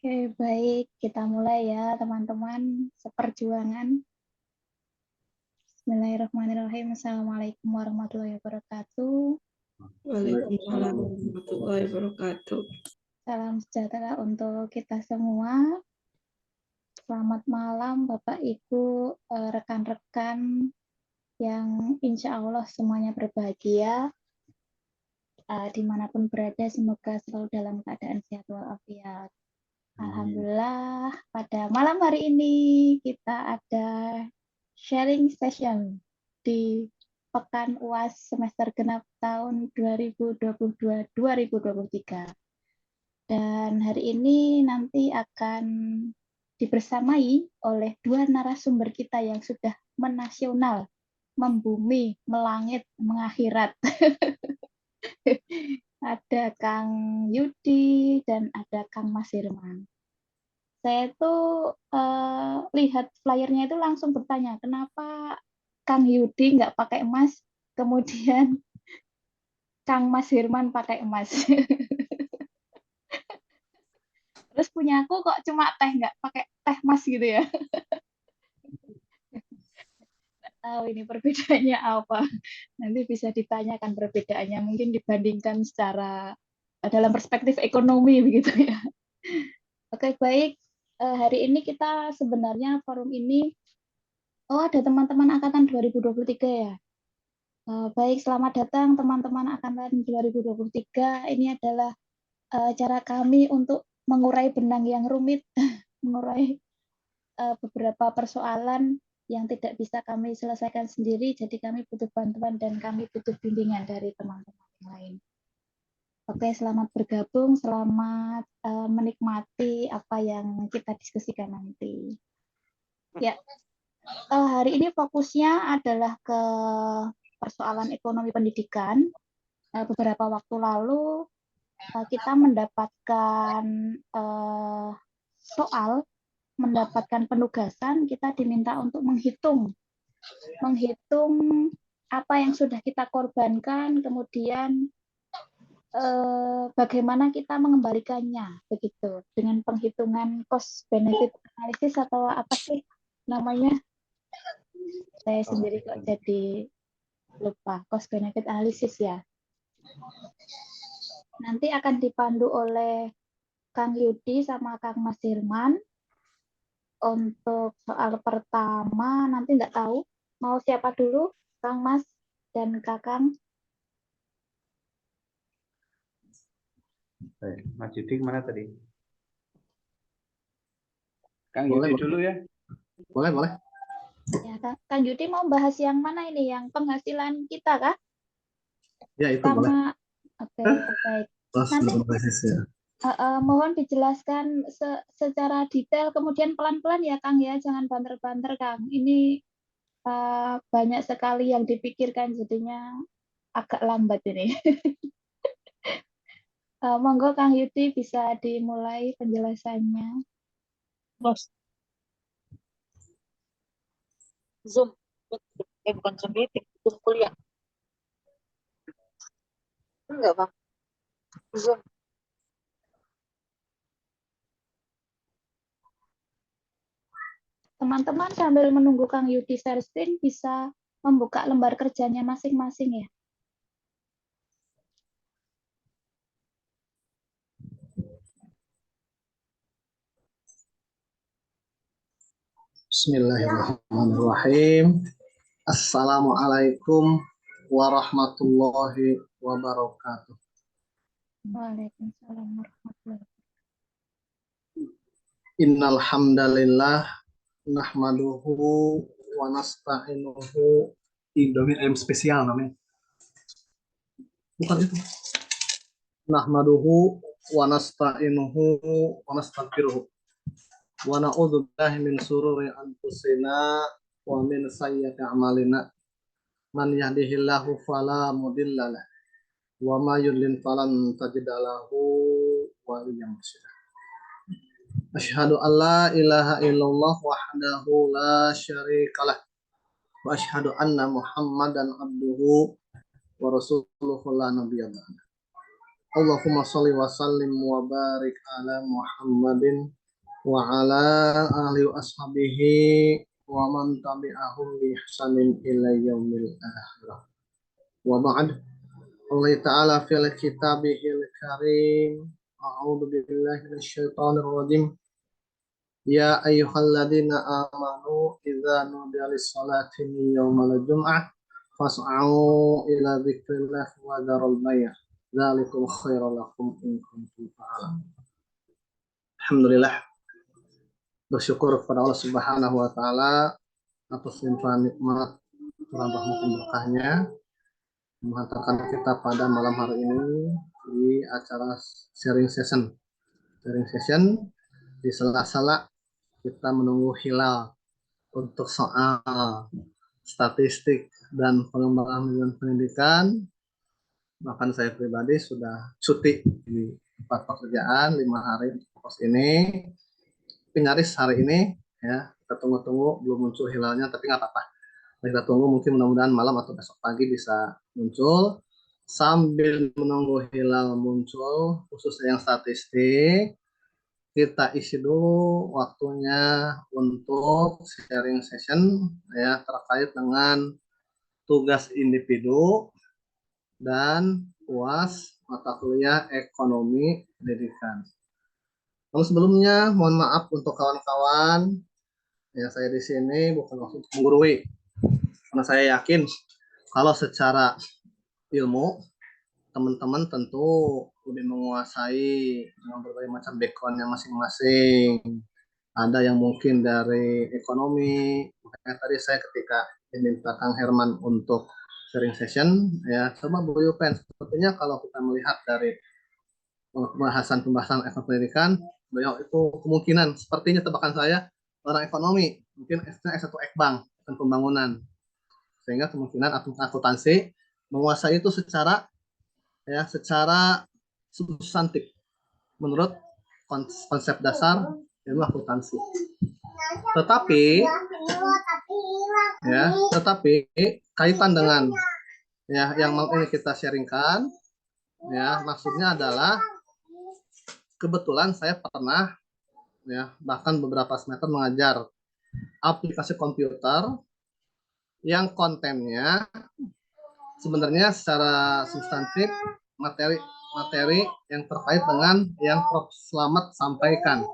Oke, baik. Kita mulai ya, teman-teman seperjuangan. Bismillahirrahmanirrahim. Assalamualaikum warahmatullahi wabarakatuh. Waalaikumsalam warahmatullahi wabarakatuh. Salam sejahtera untuk kita semua. Selamat malam, Bapak, Ibu, rekan-rekan yang insya Allah semuanya berbahagia. Dimanapun berada, semoga selalu dalam keadaan sehat walafiat. Alhamdulillah, pada malam hari ini kita ada sharing session di Pekan UAS semester genap tahun 2022-2023. Dan hari ini nanti akan dibersamai oleh dua narasumber kita yang sudah menasional, membumi, melangit, mengakhirat. Ada Kang Yudi dan ada Kang Mas Hirman. Saya tuh lihat flyernya itu langsung bertanya, kenapa Kang Yudi nggak pakai emas, kemudian Kang Mas Hirman pakai emas. Terus punya aku kok cuma teh, nggak pakai teh mas gitu ya. Tahu ini perbedaannya apa. Nanti bisa ditanyakan perbedaannya, mungkin dibandingkan secara dalam perspektif ekonomi begitu ya. Oke, baik. Hari ini kita sebenarnya forum ini, ada teman-teman angkatan 2023 ya. Baik, selamat datang teman-teman angkatan 2023. Ini adalah cara kami untuk mengurai benang yang rumit, mengurai beberapa persoalan yang tidak bisa kami selesaikan sendiri, jadi kami butuh bantuan dan kami butuh bimbingan dari teman-teman yang lain. Oke, selamat bergabung, selamat menikmati apa yang kita diskusikan nanti. Ya, hari ini fokusnya adalah ke persoalan ekonomi pendidikan. Beberapa waktu lalu kita mendapatkan soal, mendapatkan penugasan, kita diminta untuk menghitung apa yang sudah kita korbankan, kemudian bagaimana kita mengembalikannya, begitu, dengan penghitungan cost benefit analysis atau apa sih namanya? Saya sendiri kok jadi lupa, cost benefit analysis ya. Nanti akan dipandu oleh Kang Yudi sama Kang Mas Hirman. Untuk soal pertama nanti nggak tahu mau siapa dulu, Kang Mas dan Kakang. Mas Yudi mana tadi? Kang Boleh, Yudi dulu ya. Boleh. Ya, Kang Yudi mau bahas yang mana ini? Yang penghasilan kita kah? Ya, itu Sama, boleh. oke, baik. Pas Nanti berbasis ya. mohon dijelaskan secara detail, kemudian pelan-pelan ya Kang ya, jangan banter-banter Kang. Ini banyak sekali yang dipikirkan, jadinya agak lambat ini. Monggo Kang Yudi bisa dimulai penjelasannya. Bos. Zoom. Bukan Zoom meeting, Zoom kuliah. Enggak, Bang. Zoom. Teman-teman sambil menunggu Kang Yudi share screen bisa membuka lembar kerjanya masing-masing ya. Bismillahirrahmanirrahim. Assalamualaikum warahmatullahi wabarakatuh. Waalaikumsalam warahmatullahi wabarakatuh. Innal hamdalillah nahmaduhu wa nasta'inuhu. Indomie ayam spesial namanya. Bukan itu. Nahmaduhu wa nasta'inuhu wa nastaghfiruh. Wa na'udzu billahi min sururi anfusina wa min sayyiati a'malina. Man yahdihillahu fala mudhillalah wa ma yudlil falan tajida lahu waliyyan mursyida. Asyhadu an la ilaha illallah wahdahu la syarikalah wa asyhadu anna Muhammadan abduhu wa rasuluhu la nabiyya ba'da. Allahumma sholli wa sallim wa barik ala Muhammadin wa ala alihi wa ashabihi wa man tabi'ahum bi ihsanin ila yaumil akhirah. Wa ba'd. Allah Ta'ala fil kitabihil karim. A'udzu billahi minasyaitonir rajim. Ya ayyuhalladzina amanu idza nudiya lis-salati min yaumal jum'ah fas'au ila dzikrillah wa dzarul bay'. Dzalikum khairul lakum in kuntum ta'lamun. Alhamdulillah, bersyukur kepada Allah Subhanahu wa taala atas limpahan nikmat dan rahmat berkahnya menghantarkan kita pada malam hari ini di acara sharing session. Sharing session di sela-sela kita menunggu hilal untuk soal statistik dan pengembangan pendidikan. Bahkan saya pribadi sudah cuti di tempat pekerjaan 5 hari pos ini. Tapi nyaris hari ini ya kita tunggu-tunggu belum muncul hilalnya, tapi nggak apa-apa. Kita tunggu, mungkin mudah-mudahan malam atau besok pagi bisa muncul. Sambil menunggu hilal muncul, khususnya yang statistik, kita isi dulu waktunya untuk sharing session ya terkait dengan tugas individu dan UAS mata kuliah ekonomi pendidikan. Namun sebelumnya mohon maaf untuk kawan-kawan ya, saya di sini bukan maksud menggurui, karena saya yakin kalau secara ilmu teman-teman tentu lebih menguasai dengan berbagai macam backgroundnya masing-masing. Ada yang mungkin dari ekonomi, makanya tadi saya ketika diminta Kang Herman untuk sharing session ya sama Bu Yupen, sepertinya kalau kita melihat dari pembahasan ekonomi pendidikan, beliau itu kemungkinan sepertinya tebakan saya orang ekonomi, mungkin S1 Ekbang dan pembangunan, sehingga kemungkinan akuntansi menguasai itu secara substantif menurut konsep dasar ilmu akuntansi. Tetapi kaitan dengan ya yang mau ini kita sharingkan ya, maksudnya adalah kebetulan saya pernah ya bahkan beberapa semester mengajar aplikasi komputer yang kontennya sebenarnya secara substantif materi yang terkait dengan yang Prof. Slamet sampaikan,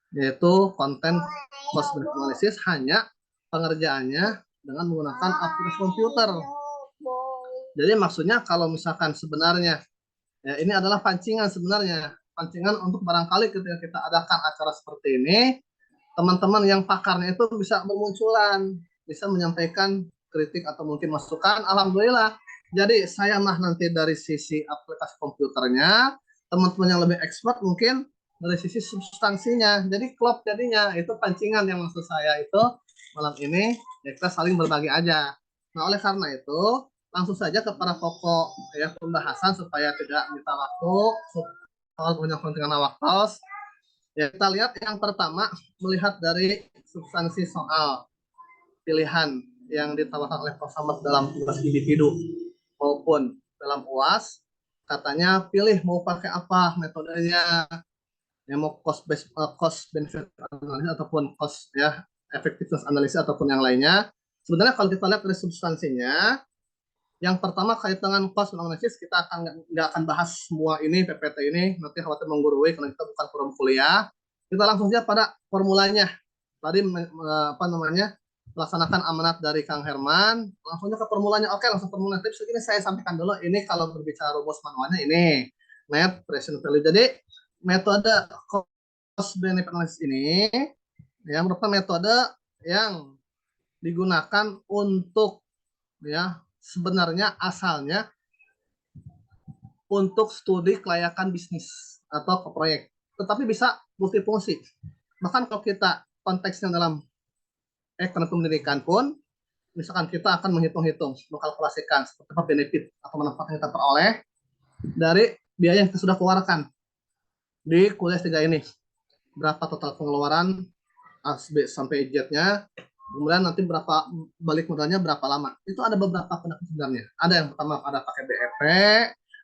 yaitu konten cost benefit analysis, hanya pengerjaannya dengan menggunakan aplikasi komputer. Jadi maksudnya kalau misalkan sebenarnya ya ini adalah pancingan untuk barangkali ketika kita adakan acara seperti ini, teman-teman yang pakarnya itu bisa bermunculan, bisa menyampaikan kritik atau mungkin masukan. Alhamdulillah. Jadi saya nanti dari sisi aplikasi komputernya, teman-teman yang lebih expert mungkin dari sisi substansinya. Jadi klop jadinya, itu pancingan yang maksud saya itu malam ini ya kita saling berbagi aja. Nah oleh karena itu langsung saja kepada pokok ya pembahasan supaya tidak minta waktu soal punya kepentingan waktu. Ya kita lihat yang pertama, melihat dari substansi soal pilihan yang ditawarkan oleh Prof. Slamet dalam tugas individu maupun dalam UAS. Katanya pilih mau pakai apa metodenya, ya mau cost benefit analysis ataupun cost ya effectiveness analysis ataupun yang lainnya. Sebenarnya kalau kita lihat dari substansinya, yang pertama kait dengan cost analysis, kita nggak akan bahas semua ini PPT ini, nanti khawatir menggurui karena kita bukan forum kuliah. Kita langsung saja pada formulanya. Tadi melaksanakan amanat dari Kang Herman, langsungnya ke formulanya. Oke, langsung formula. Tapi segini saya sampaikan dulu, ini kalau berbicara rumus manualnya ini net present value. Jadi metode cost benefit analysis ini yang merupakan metode yang digunakan untuk ya sebenarnya asalnya untuk studi kelayakan bisnis atau ke proyek, tetapi bisa multifungsi. Bahkan kalau kita konteksnya dalam ekonomi pendidikan pun, misalkan kita akan menghitung-hitung, mengkalkulasikan seperti apa benefit atau manfaat yang kita peroleh dari biaya yang kita sudah keluarkan di kuliah 3 ini. Berapa total pengeluaran A sampai Z-nya, kemudian nanti berapa balik modalnya berapa lama. Itu ada beberapa pendekatan sebenarnya. Ada yang pertama ada pakai BEP,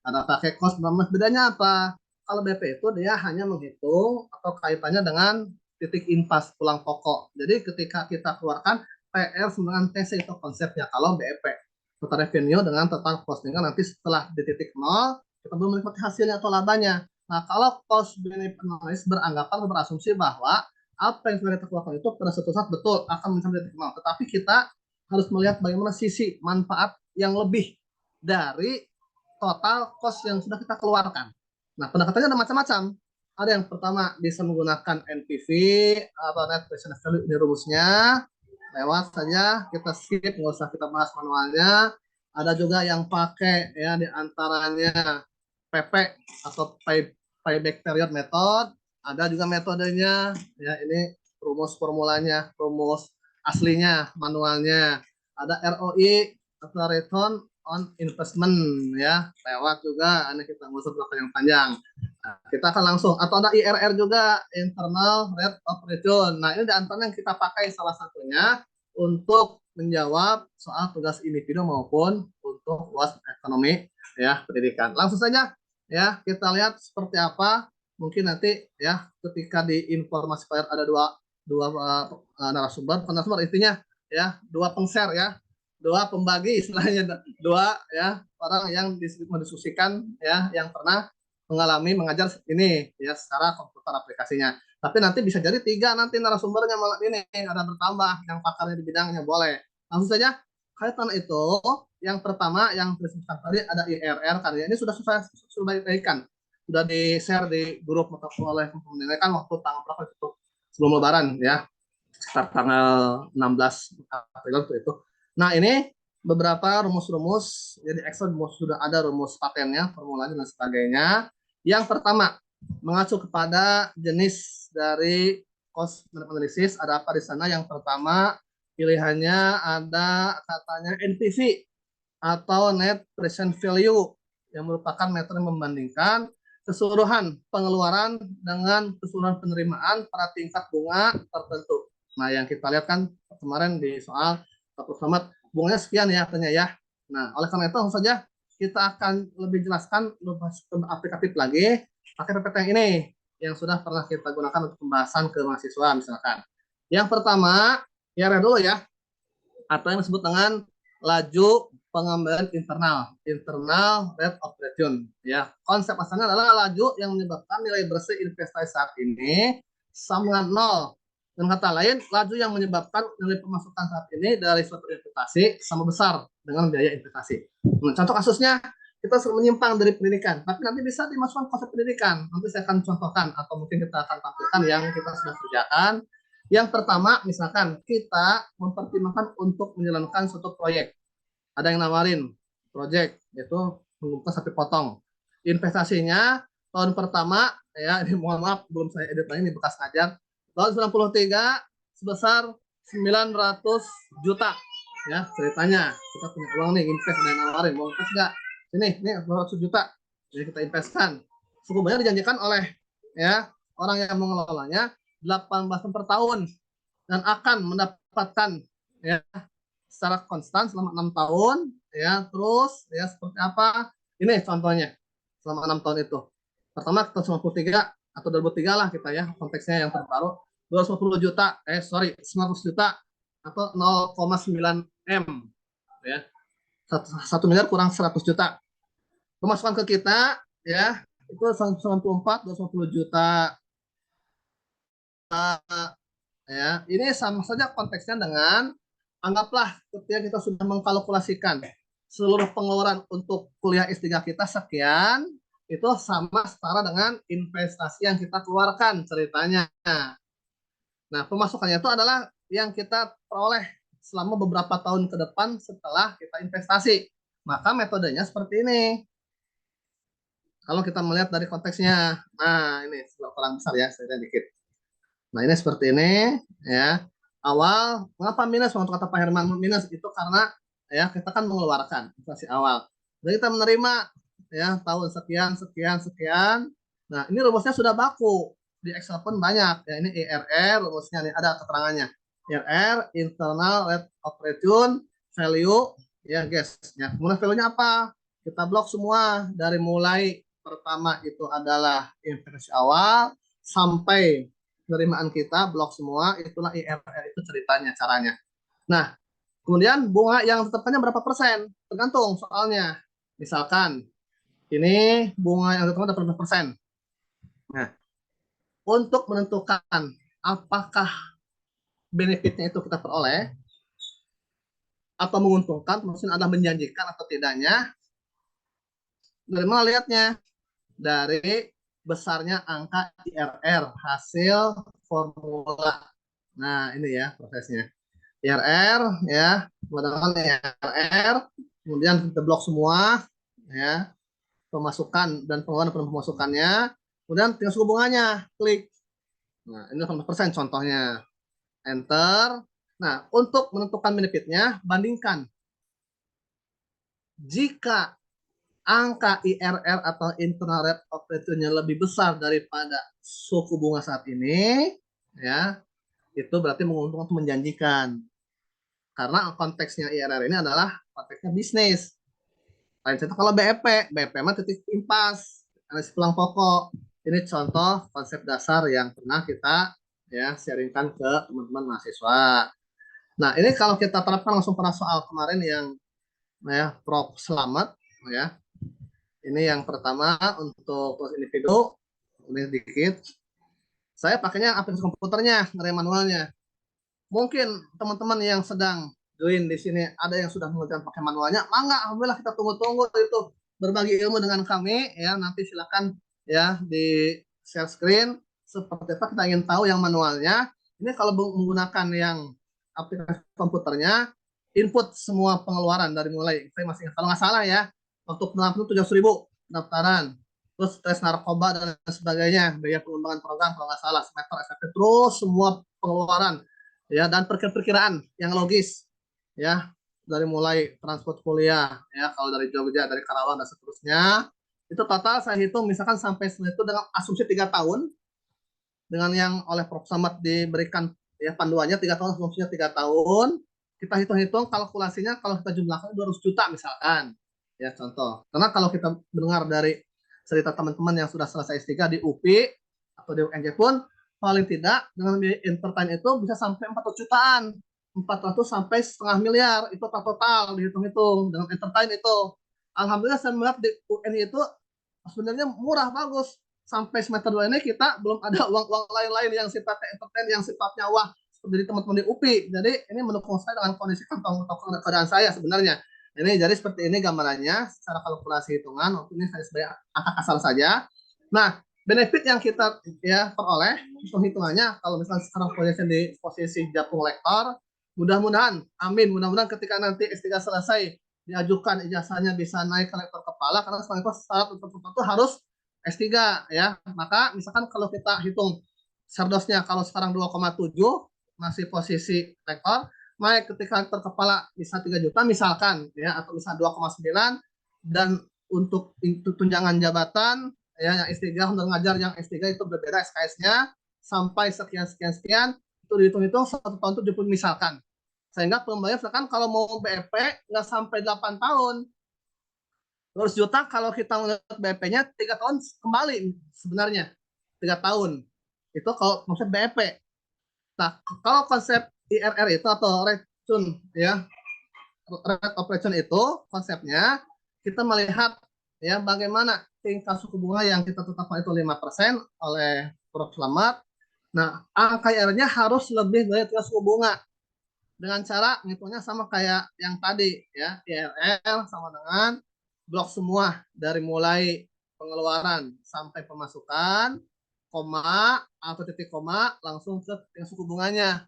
ada pakai cost bonus. Bedanya apa? Kalau BP itu dia hanya menghitung atau kaitannya dengan titik impas pulang pokok. Jadi ketika kita keluarkan PR dengan TC itu konsepnya. Kalau BEP total revenue dengan total cost, kan nanti setelah di titik nol kita belum menikmati hasilnya atau labanya. Nah, kalau cost benefit analysis beranggapan atau berasumsi bahwa apa yang sudah kita keluarkan itu pada suatu saat betul akan mencapai titik nol. Tetapi kita harus melihat bagaimana sisi manfaat yang lebih dari total cost yang sudah kita keluarkan. Nah, pendekatannya ada macam-macam. Ada yang pertama bisa menggunakan NPV atau net present value, ini rumusnya. Lewat saja, kita skip, nggak usah kita bahas manualnya. Ada juga yang pakai ya diantaranya PP atau payback period method. Ada juga metodenya, ya ini rumus formulanya, rumus aslinya, manualnya. Ada ROI atau return on investment ya, lewat juga. Ini kita nggak usah belakang yang panjang. Nah, kita akan langsung, atau ada IRR juga, internal rate of return. Nah, ini di antara yang kita pakai salah satunya untuk menjawab soal tugas individu maupun untuk UAS ekonomi ya pendidikan. Langsung saja ya kita lihat seperti apa. Mungkin nanti ya ketika di informasi player ada dua narasumber, intinya ya dua pengshare ya, dua pembagi istilahnya, dua ya orang yang mendiskusikan ya yang pernah mengalami mengajar ini ya secara komputer aplikasinya. Tapi nanti bisa jadi 3 nanti narasumbernya malam ini ada bertambah yang pakarnya di bidangnya, boleh. Langsung saja kaitan itu yang pertama yang disebutkan tadi ada IRR kan ya, ini sudah baikkan, sudah di share di grup oleh pembimbing kan waktu tanggal berapa itu sebelum Lebaran ya, sekitar tanggal 16 April itu. Nah ini beberapa rumus-rumus, jadi Excel sudah ada rumus patennya, formulanya dan sebagainya. Yang pertama, mengacu kepada jenis dari cost analysis, ada apa di sana? Yang pertama, pilihannya ada katanya NPV atau net present value, yang merupakan metode membandingkan keseluruhan pengeluaran dengan keseluruhan penerimaan pada tingkat bunga tertentu. Nah, yang kita lihat kan kemarin di soal Selamat bunganya sekian ya katanya ya. Nah, oleh karena itu langsung saja kita akan lebih jelaskan lebih aplikatif lagi pakai PPT yang ini yang sudah pernah kita gunakan untuk pembahasan ke mahasiswa misalkan. Yang pertama, ya dulu ya, atau yang disebut dengan laju pengambilan internal rate of return ya. Konsep asalnya adalah laju yang menyebabkan nilai bersih investasi saat ini sama dengan nol. Dengan kata lain, laju yang menyebabkan nilai pemasukan saat ini dari suatu investasi sama besar dengan biaya investasi. Nah, contoh kasusnya, kita menyimpang dari pendidikan, tapi nanti bisa dimasukkan konsep pendidikan. Nanti saya akan contohkan, atau mungkin kita akan tampilkan yang kita sudah kerjakan. Yang pertama, misalkan kita mempertimbangkan untuk menjalankan suatu proyek. Ada yang nawarin proyek, yaitu mengumpulkan sapi potong. Investasinya tahun pertama, ya ini mohon maaf, belum saya edit lagi, ini bekas ngajar. Tahun 93 sebesar 900 juta ya ceritanya, kita punya uang nih, invest dan nawarin mau invest nggak, ini 200 juta jadi kita investkan. Suku bunga dijanjikan oleh ya orang yang mengelolanya 18% per tahun dan akan mendapatkan ya secara konstan selama 6 tahun ya. Terus ya seperti apa ini contohnya selama 6 tahun itu. Pertama tahun 93 atau 2003 lah kita ya, konteksnya yang terbaru, 250 juta, 100 juta atau 0,9 M ya. 1 miliar kurang 100 juta. Pemasukan ke kita ya itu 94 250 juta. Ya, ini sama saja konteksnya dengan anggaplah ketika kita sudah mengkalkulasikan seluruh pengeluaran untuk kuliah S3 kita sekian, itu sama setara dengan investasi yang kita keluarkan ceritanya. Nah, pemasukannya itu adalah yang kita peroleh selama beberapa tahun ke depan setelah kita investasi. Maka metodenya seperti ini. Kalau kita melihat dari konteksnya, nah ini kurang besar ya, saya dikit. Nah, ini seperti ini ya. Awal, mengapa minus? Untuk kata Pak Herman minus itu karena ya kita kan mengeluarkan inflasi awal. Jadi kita menerima ya tahun sekian. Nah, ini rumusnya sudah baku. Di Excel pun banyak. Ya, ini IRR rumusnya nih, ada keterangannya. IRR, internal rate of return, value ya guys. Ya, kemudian value-nya apa? kita blok semua dari mulai pertama itu adalah investasi awal sampai penerimaan kita blok semua, itulah IRR itu ceritanya caranya. Nah, kemudian bunga yang tetapnya berapa persen? Tergantung soalnya. Misalkan ini bunga yang tetapnya berapa persen? Nah, untuk menentukan apakah benefitnya itu kita peroleh atau menguntungkan, maksudnya adalah menjanjikan atau tidaknya, dari mana lihatnya? Dari besarnya angka IRR hasil formula. Nah, ini ya prosesnya. IRR ya, menggunakan IRR, kemudian kita blok semua ya, pemasukan dan pengeluaran pemasukannya, kemudian tinggal suku bunganya, klik. Nah, ini 8% contohnya. Enter. Nah, untuk menentukan benefitnya, bandingkan. Jika angka IRR atau internal rate of return-nya lebih besar daripada suku bunga saat ini, ya, itu berarti menguntungkan atau menjanjikan. Karena konteksnya IRR ini adalah konteksnya bisnis. Lain contoh kalau BEP mah titik impas, analisis pulang pokok. Ini contoh konsep dasar yang pernah kita ya sharingkan ke teman-teman mahasiswa. Nah, ini kalau kita terapkan langsung pada soal kemarin yang ya Prof Selamat ya. Ini yang pertama untuk individu, ini dikit. Saya pakainya aplikasi komputernya, dari manualnya. Mungkin teman-teman yang sedang join di sini ada yang sudah mengerjakan pakai manualnya, mangga, alhamdulillah kita tunggu-tunggu itu berbagi ilmu dengan kami ya. Nanti silakan ya di share screen seperti apa kita ingin tahu yang manualnya. Ini kalau menggunakan yang aplikasi komputernya, input semua pengeluaran dari mulai saya masih kalau nggak salah ya, waktu penampilan 700.000 pendaftaran, terus tes narkoba dan sebagainya, biaya pengembangan program kalau nggak salah, semester SPP, terus semua pengeluaran ya, dan perkiraan yang logis ya, dari mulai transport kuliah ya, kalau dari Jogja, dari Karawang dan seterusnya, itu total saya hitung misalkan sampai itu dengan asumsi 3 tahun, dengan yang oleh Prof Samad diberikan ya panduannya 3 tahun, asumsinya 3 tahun, kita hitung-hitung kalkulasinya kalau kita jumlahkan 200 juta misalkan ya, contoh. Karena kalau kita mendengar dari cerita teman-teman yang sudah selesai S3 di UPI atau di UNJ pun, paling tidak dengan biaya entertain itu bisa sampai 400 jutaan, 400 sampai setengah miliar, itu total dihitung-hitung dengan entertain itu. Alhamdulillah saya melihat di UN itu sebenarnya murah, bagus. Sampai semester 2 ini kita belum ada uang-uang lain-lain yang sifatnya entertain, yang sifatnya wah seperti teman-teman di UPI. Jadi ini mendukung saya dengan kondisi kantong keadaan saya sebenarnya. Ini jadi seperti ini gambarannya secara kalkulasi hitungan. Ini saya sebagai angka kasar saja. Nah, benefit yang kita ya peroleh hitung-hitungannya kalau misalnya sekarang posisi japung lektor, mudah-mudahan, amin, mudah-mudahan ketika nanti S3 selesai diajukan ijazahnya bisa naik ke lektor kepala, karena sekarang itu syarat untuk itu harus S3 ya. Maka misalkan kalau kita hitung serdosnya kalau sekarang 2,7 masih posisi lektor, naik ketika lektor kepala bisa 3 juta misalkan ya, atau bisa 2,9, dan untuk tunjangan jabatan ya yang S3 untuk ngajar yang S3 itu berbeda SKS-nya sampai sekian itu dihitung-hitung 1 tahun itu 70 misalkan. Sehingga pembayar misalkan kalau mau BEP nggak sampai 8 tahun. 200 juta kalau kita melihat BEP-nya 3 tahun kembali sebenarnya. 3 tahun. Itu kalau konsep BEP. Nah, kalau konsep IRR itu atau return ya, rate of return itu konsepnya kita melihat ya bagaimana tingkat suku bunga yang kita tetapkan itu 5% oleh Prof Selamat. Nah, angka IRR-nya harus lebih dari tingkat suku bunga. Dengan cara ngitungnya sama kayak yang tadi ya, IRR sama dengan blok semua dari mulai pengeluaran sampai pemasukan, koma atau titik koma langsung ke tingkat suku bunganya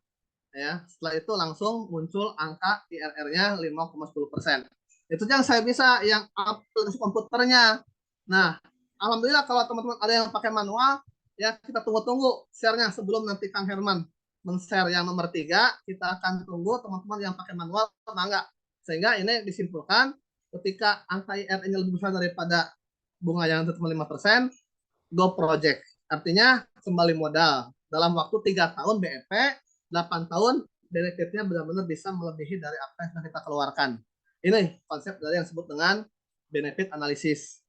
ya. Setelah itu langsung muncul angka IRR-nya 5,10%. Itu yang saya bisa yang aplikasi komputernya. Nah, alhamdulillah kalau teman-teman ada yang pakai manual ya, kita tunggu-tunggu share-nya sebelum nanti Kang Herman men-share yang nomor 3, kita akan tunggu teman-teman yang pakai manual enggak. Sehingga ini disimpulkan ketika angka IRR-nya lebih besar daripada bunga yang tetap 5%, go project. Artinya kembali modal. Dalam waktu 3 tahun BEP, 8 tahun benefitnya benar-benar bisa melebihi dari apa yang kita keluarkan. Ini konsep dari yang disebut dengan benefit analisis.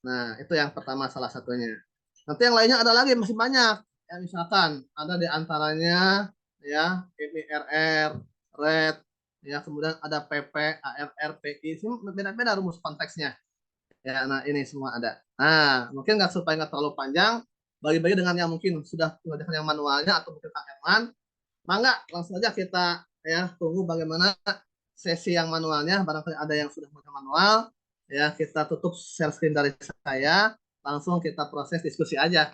Nah, itu yang pertama salah satunya. Nanti yang lainnya ada lagi masih banyak. Ya, misalkan ada di antaranya ya MIRR, RED, ya kemudian ada PP, ARR, PI, ini beda-beda rumus konteksnya. Ya, nah ini semua ada. Nah, mungkin nggak supaya nggak terlalu panjang, bagi-bagi dengan yang mungkin sudah dengan yang manualnya atau mungkin Kang Herman, mangga langsung aja kita ya tunggu bagaimana sesi yang manualnya. Barangkali ada yang sudah manual, ya kita tutup share screen dari saya, langsung kita proses diskusi aja.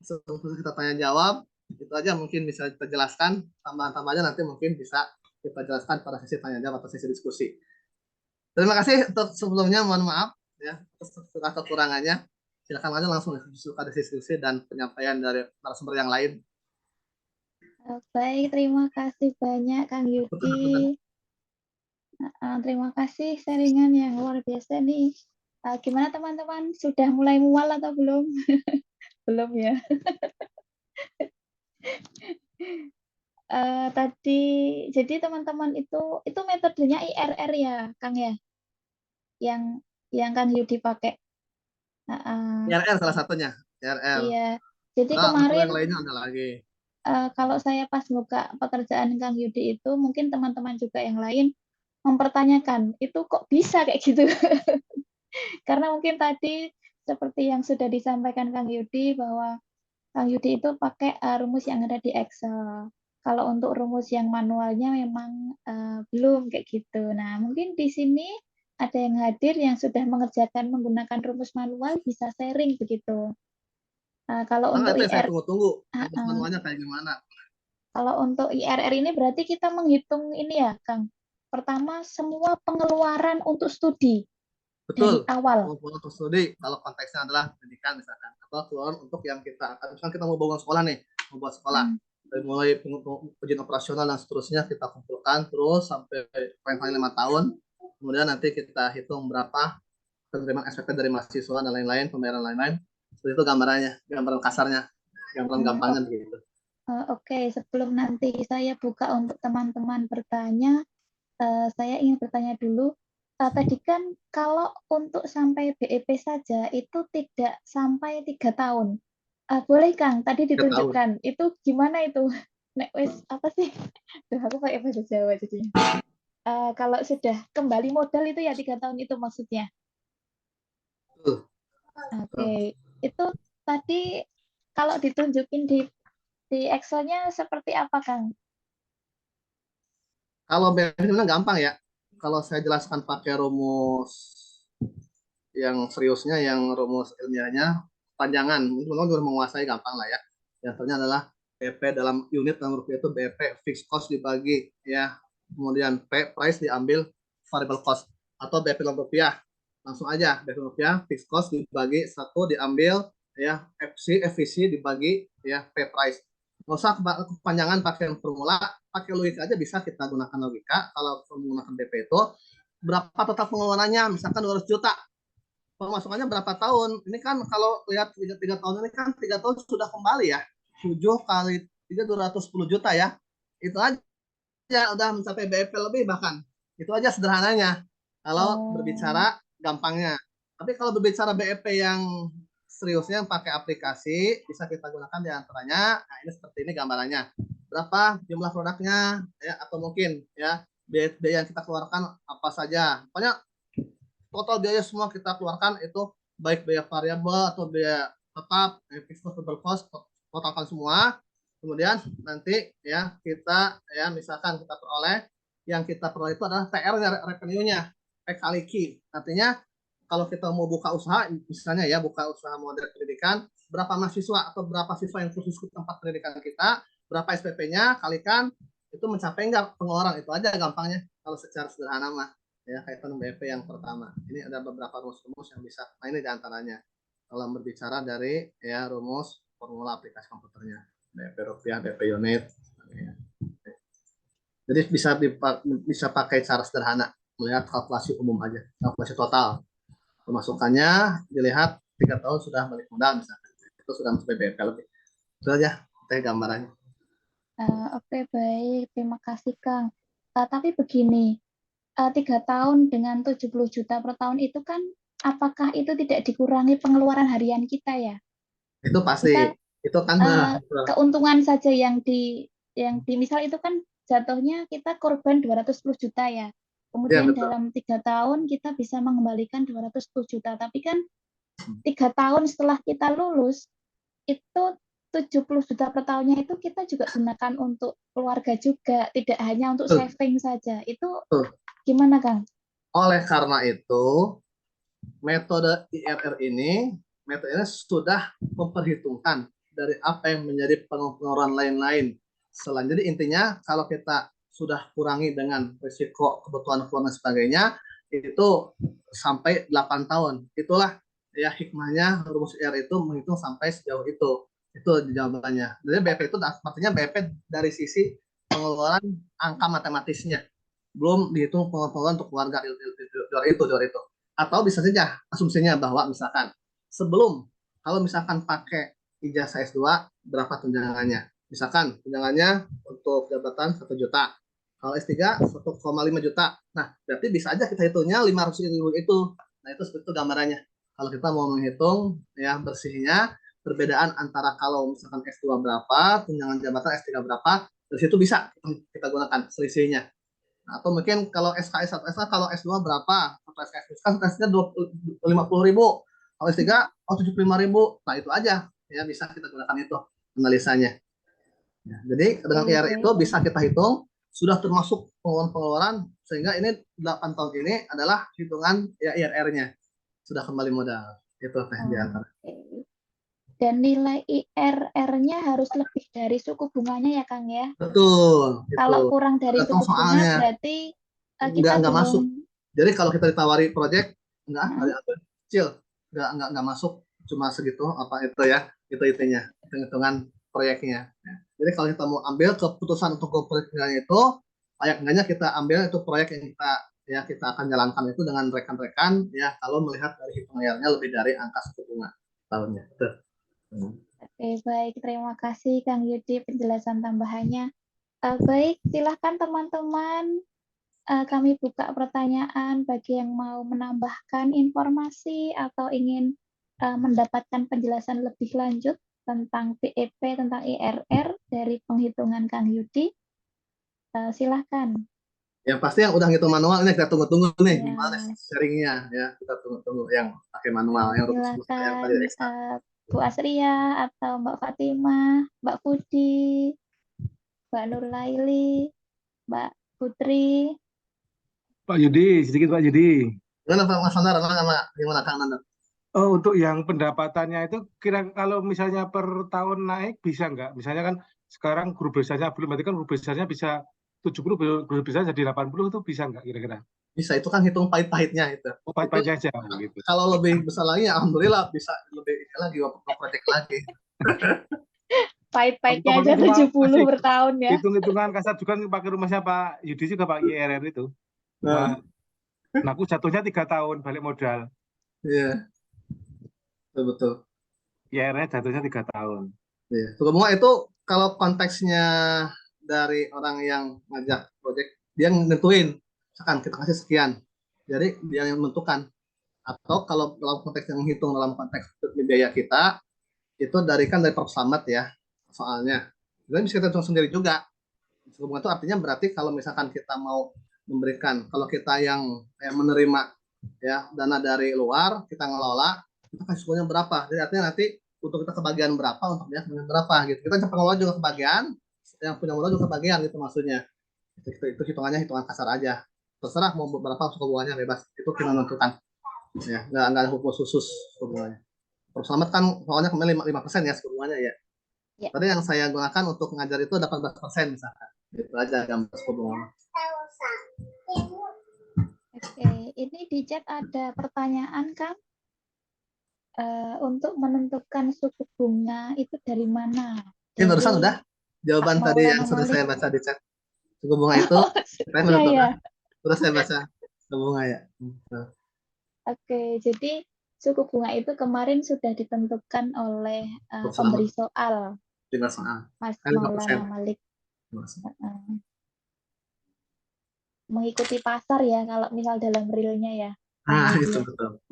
Langsung kita tanya jawab, itu aja mungkin bisa kita jelaskan, tambahan-tambahannya nanti mungkin bisa kita jelaskan pada sesi tanya jawab atau sesi diskusi. Terima kasih untuk sebelumnya, mohon maaf ya atas kekurangannya. Silakan aja langsung suka diskusi dan penyampaian dari narasumber yang lain. Baik, terima kasih banyak Kang Yudi. Terima kasih sharingan yang luar biasa nih. Gimana teman-teman? Sudah mulai mual atau belum? Belum ya. Tadi jadi teman-teman itu metodenya IRR ya, Kang ya, yang Kang Yudi pakai. IRR salah satunya. IRR. Iya. Jadi Nah, kemarin yang lainnya ada lagi. kalau saya pas buka pekerjaan Kang Yudi itu, mungkin teman-teman juga yang lain mempertanyakan itu kok bisa kayak gitu. Karena mungkin tadi seperti yang sudah disampaikan Kang Yudi bahwa Kang Yudi itu pakai rumus yang ada di Excel. Kalau untuk rumus yang manualnya memang belum kayak gitu. Nah, mungkin di sini ada yang hadir yang sudah mengerjakan menggunakan rumus manual bisa sharing begitu. Kalau Nah, untuk itu yang saya IR, tunggu-tunggu. Manualnya kayak gimana? kalau untuk IRR ini berarti kita menghitung ini ya, Kang. Pertama semua pengeluaran untuk studi dari Betul. awal. Untuk studi, kalau konteksnya adalah pendidikan misalkan. Atau keluar untuk yang kita, misalkan kita mau bangun sekolah nih, mau buat sekolah. Dari mulai ujian operasional dan seterusnya kita kumpulkan terus sampai paling 5 tahun. Kemudian nanti kita hitung berapa penerimaan SPP dari mahasiswa dan lain-lain, pembayaran lain-lain. Seperti itu gambarannya, gambaran kasarnya, gambaran gampangnya begitu. Oke, sebelum nanti saya buka untuk teman-teman bertanya, saya ingin bertanya dulu. Tadi kan kalau untuk sampai BEP saja itu tidak sampai 3 tahun. Boleh Kang, tadi 3 tahun. ditunjukkan. Itu gimana itu? Nek wis apa sih? Duh, aku pakai bahasa Jawa jadinya. Kalau sudah kembali modal itu ya 3 tahun itu maksudnya. Betul. Oke, itu tadi kalau ditunjukin di Excel-nya seperti apa, Kang? Kalau BEP sebenarnya gampang ya. Kalau saya jelaskan pakai rumus yang seriusnya, yang rumus ilmiahnya, panjangan. Teman-teman sudah menguasai, gampang lah ya. Yang ternyata adalah BP dalam unit dalam rupiah itu BP fixed cost dibagi ya. Kemudian P price diambil variable cost atau BP dalam rupiah. Langsung aja BP rupiah fixed cost dibagi 1 diambil ya FVC dibagi ya P price. Nggak usah kepanjangan pakai formula, pakai logika aja bisa kita gunakan logika. Kalau menggunakan BP itu berapa total pengeluarannya, misalkan 200 juta, pemasukannya berapa tahun? Ini kan kalau lihat 3 tahun ini kan 3 tahun sudah kembali ya. 7 kali 3 210 juta ya. Itu aja udah mencapai BEP lebih bahkan. Itu aja sederhananya. Kalau berbicara gampangnya. Tapi kalau berbicara BEP yang seriusnya pakai aplikasi bisa kita gunakan di antaranya. Nah, ini seperti ini gambarannya. Berapa jumlah produknya ya atau mungkin ya biaya yang kita keluarkan apa saja. Pokoknya total biaya semua kita keluarkan itu baik biaya variabel atau biaya tetap, fixed cost, variable cost, totalkan semua. Kemudian nanti ya kita ya misalkan kita peroleh yang kita peroleh itu adalah TR-nya, revenue-nya, P kali Q. Artinya kalau kita mau buka usaha, misalnya ya buka usaha model pendidikan, berapa mahasiswa atau berapa siswa yang khusus ke tempat pendidikan kita, berapa SPP-nya, kalikan itu mencapai enggak pengeluaran, itu aja gampangnya kalau secara sederhana mah ya kaitan BP yang pertama. Ini ada beberapa rumus-rumus yang bisa. Nah ini diantaranya kalau berbicara dari ya rumus formula aplikasi komputernya BP rupiah, BP unit. Ya. Jadi bisa pakai cara sederhana melihat kalkulasi umum aja, kalkulasi total pemasukannya dilihat 3 tahun sudah balik modal misalkan itu sudah mencapai BP lebih. Itu aja teh gambarannya. Oke, baik, terima kasih Kang. Tapi begini, 3 tahun dengan 70 juta per tahun itu kan, apakah itu tidak dikurangi pengeluaran harian kita ya? Itu pasti. Kita Itu kan betul. keuntungan saja yang misal itu kan jatuhnya kita korban 210 juta ya. Ya, Kemudian betul. dalam 3 tahun kita bisa mengembalikan 210 juta. Tapi kan 3 tahun setelah kita lulus, itu 70 juta per tahunnya itu kita juga gunakan untuk keluarga juga, tidak hanya untuk Betul. saving saja. Itu Betul. gimana, Kang? Oleh karena itu, metode IRR ini sudah memperhitungkan dari apa yang menjadi pengeluaran lain-lain. Jadi intinya kalau kita sudah kurangi dengan risiko kebutuhan keluarga dan sebagainya, itu sampai 8 tahun. Itulah ya hikmahnya rumus IRR itu menghitung sampai sejauh itu. Itu jawabannya. Jadi BP itu artinya BP dari sisi pengeluaran angka matematisnya. Belum dihitung pengeluaran untuk keluarga di luar itu. Atau bisa saja asumsinya bahwa misalkan sebelum, kalau misalkan pakai ijazah S2, berapa tunjangannya? Misalkan tunjangannya untuk jabatan 1 juta. Kalau S3 1,5 juta. Nah, berarti bisa aja kita hitungnya 500.000 itu. Nah, itu seperti itu gambarannya. Kalau kita mau menghitung ya bersihnya, perbedaan antara kalau misalkan S2 berapa, tunjangan jabatan S3 berapa, dari situ bisa kita gunakan selisihnya. Nah, atau mungkin kalau SKS atau SK, kalau S2 berapa, atau SKS kan SKS-nya 50.000, kalau S3 75.000. Nah, itu aja ya, bisa kita gunakan itu analisanya. Ya, jadi dengan IRR itu bisa kita hitung sudah termasuk pengeluaran, sehingga ini 8 tahun ini adalah hitungan ya IRR-nya sudah kembali modal. Itu teh di antara. Dan nilai IRR-nya harus lebih dari suku bunganya ya, Kang ya? Betul. Kalau Itu. kurang dari Tergantung suku bunga soalnya. berarti kita Nggak belum. masuk. Jadi kalau kita ditawari project, kecil, nggak masuk, cuma segitu apa itu ya, itu itunya, hitung-hitungan proyeknya. Jadi kalau kita mau ambil keputusan untuk proyeknya itu, layak enggaknya kita ambil itu proyek yang kita akan jalankan itu dengan rekan-rekan ya, kalau melihat dari hitungannya lebih dari angka suku bunga tahunnya. Oke, baik, terima kasih Kang Yudi penjelasan tambahannya. Baik, silahkan teman-teman. Kami buka pertanyaan bagi yang mau menambahkan informasi atau ingin mendapatkan penjelasan lebih lanjut tentang PEP, tentang IRR dari penghitungan Kang Yudi. Silahkan. Yang pasti yang udah ngitung manual ini kita tunggu-tunggu nih, Ya. gimana sharingnya ya, kita tunggu-tunggu yang pakai manual, yang rumus-rumus yang tadi ekstra. Bu Asria atau Mbak Fatimah, Mbak Putih, Mbak Nurlaili, Mbak Putri. Pak Yudi, sedikit Pak Yudi. Gimana Pak Mas Nandar, gimana Kang Nandar? Oh, untuk yang pendapatannya itu kira kalau misalnya per tahun naik bisa nggak? Misalnya kan sekarang guru besarnya belum, berarti kan guru besarnya bisa 70, guru besarnya jadi 80, itu bisa nggak kira-kira? Bisa, itu kan hitung pahit-pahitnya itu. Pahit-pahitnya aja gitu. Kalau lebih besar lagi ya alhamdulillah bisa lebih lagi project lagi. Pahit-pahitnya aja 70 per tahun ya. Hitung-hitungan kasar juga pakai rumusnya Pak Yudi juga Pak IRR itu. Nah, aku jatuhnya 3 tahun balik modal. Iya. Betul. IRR-nya jatuhnya 3 tahun. Iya. Suku bunga itu kalau konteksnya dari orang yang ngajak project, dia nentuin, misalkan kita kasih sekian, jadi dia yang menentukan. Atau kalau dalam konteks yang menghitung dalam konteks biaya kita, itu dari Prof. Slamet ya, soalnya. Jadi bisa kita hitung sendiri juga. Suku bunga itu artinya berarti kalau misalkan kita mau memberikan, kalau kita yang menerima ya dana dari luar, kita ngelola, kita kasih sukunya berapa. Jadi artinya nanti untuk kita kebagian berapa, untuk dia kebagian berapa gitu. Kita pengelola juga kebagian, yang punya modal juga kebagian gitu maksudnya. Itu hitungannya hitungan kasar aja. Terserah mau berapa suku bunganya, bebas. Itu kita menentukan. Ya, nggak ada hukum khusus suku bunganya. Prof. Slamet kan soalnya kemarin 5% ya suku bunganya ya. Tadi yang saya gunakan untuk mengajar itu 18% misalkan. Itu aja gambar suku bunga. Oke, ini di chat ada pertanyaan Kang. Untuk menentukan suku bunga itu dari mana? Ini barusan udah jawaban tadi yang sudah saya baca di chat. Suku bunga itu sudah saya baca suku bunga ya. Oke, jadi suku bunga itu kemarin sudah ditentukan oleh pemberi soal. Mas Maulana Malik. mengikuti pasar ya kalau misal dalam realnya ya. Nah, Iya. itu betul.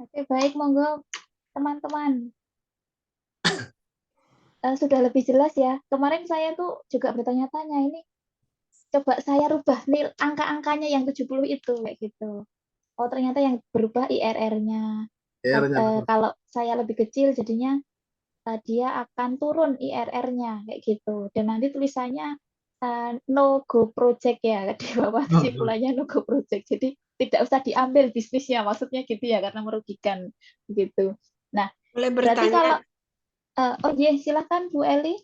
Oke, baik, monggo teman-teman. Sudah lebih jelas ya. Kemarin saya tuh juga bertanya-tanya ini, coba saya rubah nih angka-angkanya yang 70 itu kayak gitu. Oh, ternyata yang berubah IRR-nya. IR-nya betul. Kalau saya lebih kecil jadinya dia akan turun IRR-nya kayak gitu. Dan nanti tulisannya no go project ya di bawah kesimpulannya no go project. Jadi tidak usah diambil bisnisnya, maksudnya gitu ya, karena merugikan gitu. Nah, Boleh berarti bertanya. kalau oh iya, silakan Bu Eli.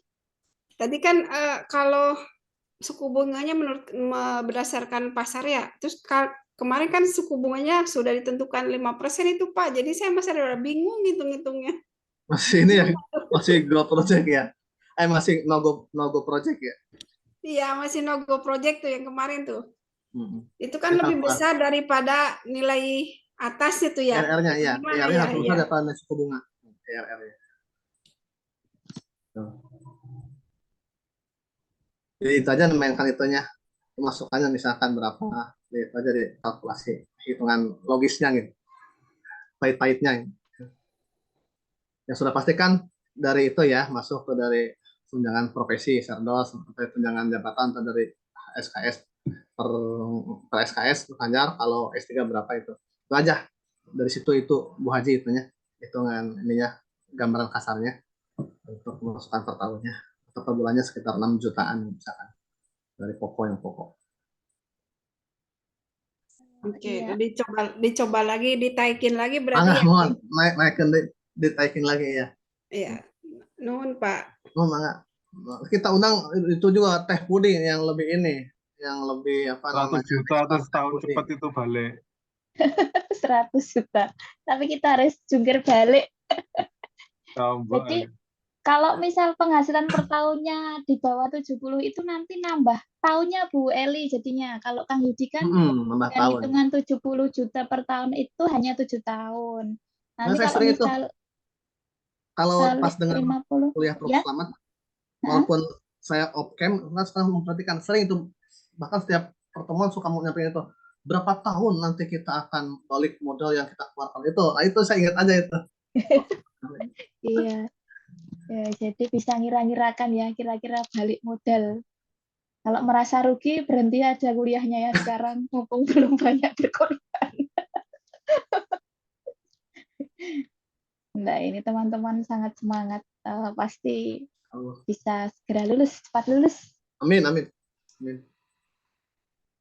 Tadi kan kalau suku bunganya berdasarkan pasar ya, terus kemarin kan suku bunganya sudah ditentukan 5% itu Pak, jadi saya masih ada bingung hitung-hitungnya. Masih ini ya, masih go project ya. Masih no go project ya. Iya, masih no go project tuh yang kemarin tuh. Itu kan Kita lebih apa? besar daripada nilai atasnya tuh ya. IRR-nya ya. Gimana IRR-nya ya? harus besar daripada suku bunga. IRR-nya. Jadi itu aja mainkan itunya. Pemasukannya misalkan berapa. Jadi itu aja di kalkulasi hitungan logisnya gitu. Pahit-pahitnya. Gitu. Yang sudah pastikan dari itu ya, masuk ke dari tunjangan profesi, serdos, atau tunjangan jabatan, atau dari SKS per SKS Banjar, kalau S3 berapa itu aja. Dari situ itu Bu Haji itunya, hitungan ininya, gambaran kasarnya untuk pemasukan per tahunnya atau per bulannya sekitar 6 jutaan misalkan dari pokok yang pokok. Oke, Iya. dicoba lagi, ditaikin lagi berarti ya. Mohon naikin ditaikin lagi ya. Iya. Nuhun Pak. Oh, enggak. Kita undang itu juga Teh Puding yang lebih ini, yang lebih apa 100 namanya? juta atau setahun Puding. cepat itu balik. 100 juta. Tapi kita harus jungkir balik. Tambah. Jadi kalau misal penghasilan per tahunnya di bawah 70 itu nanti nambah tahunnya Bu Eli jadinya. Kalau Kang Yudi kan Nambah dengan tahun. hitungan 70 juta per tahun itu hanya 7 tahun. Nanti saya kalau sering itu. misal Kalau pas dengan 50 kuliah Prof. ya. Slamet, walaupun saya off-cam, saya sekarang memperhatikan sering itu, bahkan setiap pertemuan suka mau nyampein itu, berapa tahun nanti kita akan balik modal yang kita keluarkan itu. Nah, itu saya ingat aja itu. Iya. Ya, jadi bisa ngira-ngirakan ya kira-kira balik modal. Kalau merasa rugi berhenti aja kuliahnya ya sekarang mumpung belum banyak berkorban. Nah, ini teman-teman sangat semangat. Pasti bisa segera lulus, cepat lulus. Amin, amin. Amin.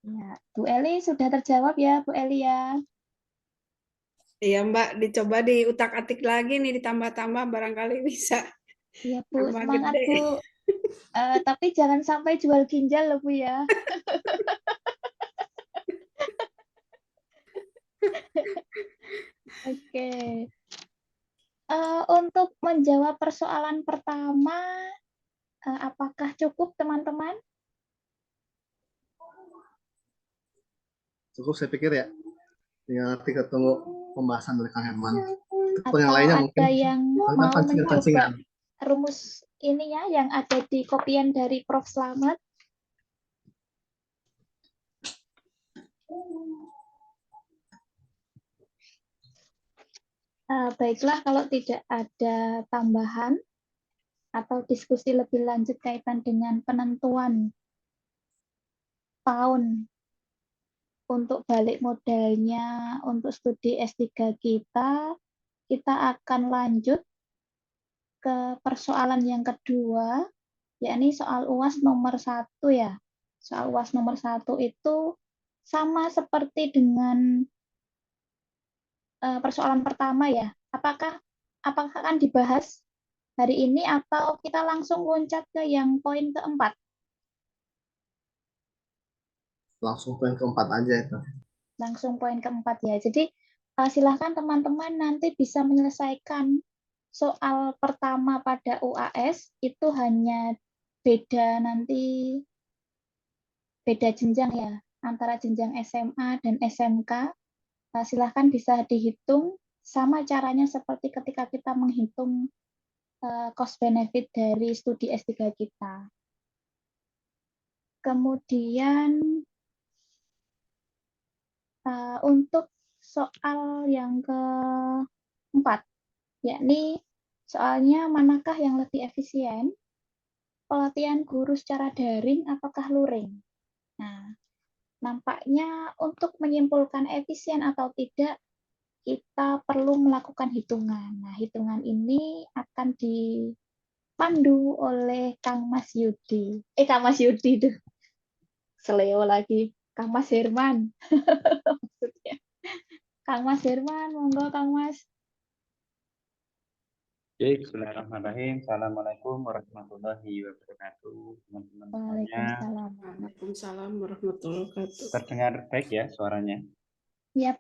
Ya, Bu Eli sudah terjawab ya, Bu Eli ya. Iya Mbak, dicoba diutak-atik lagi nih, ditambah-tambah barangkali bisa. Iya Bu, Tambah semangat gede. Bu. Tapi jangan sampai jual ginjal loh Bu ya. Oke. Untuk menjawab persoalan pertama, apakah cukup teman-teman? Cukup saya pikir ya. Tinggal nanti ketemu pembahasan dari Kang Herman. Atau yang lainnya mungkin ada yang mau mencoba pancingan. rumus ini ya yang ada di kopian dari Prof. Slamet? Baiklah, kalau tidak ada tambahan atau diskusi lebih lanjut kaitan dengan penentuan tahun untuk balik modalnya untuk studi S3 kita akan lanjut ke persoalan yang kedua, yakni soal UAS nomor 1 ya. Soal UAS nomor 1 itu sama seperti dengan persoalan pertama ya. Apakah akan dibahas hari ini atau kita langsung loncat ke yang poin keempat? Langsung poin keempat aja itu. Langsung poin keempat ya. Jadi silahkan teman-teman nanti bisa menyelesaikan soal pertama pada UAS itu hanya beda jenjang ya antara jenjang SMA dan SMK. Silahkan bisa dihitung sama caranya seperti ketika kita menghitung cost benefit dari studi S3 kita. Kemudian untuk soal yang keempat, yakni soalnya manakah yang lebih efisien, pelatihan guru secara daring apakah luring? Nah, nampaknya untuk menyimpulkan efisien atau tidak, kita perlu melakukan hitungan. Nah, hitungan ini akan dipandu oleh Kang Mas Yudi. Kang Mas Yudi tuh. Seleo lagi. Kang Mas Herman. Maksudnya. Kang Mas Herman, monggo Kang Mas. Oke, bismillahirrahmanirrahim. Assalamualaikum warahmatullahi wabarakatuh, teman-teman semuanya. Waalaikumsalam. Waalaikumsalam warahmatullahi wabarakatuh. Terdengar baik ya suaranya? Yap.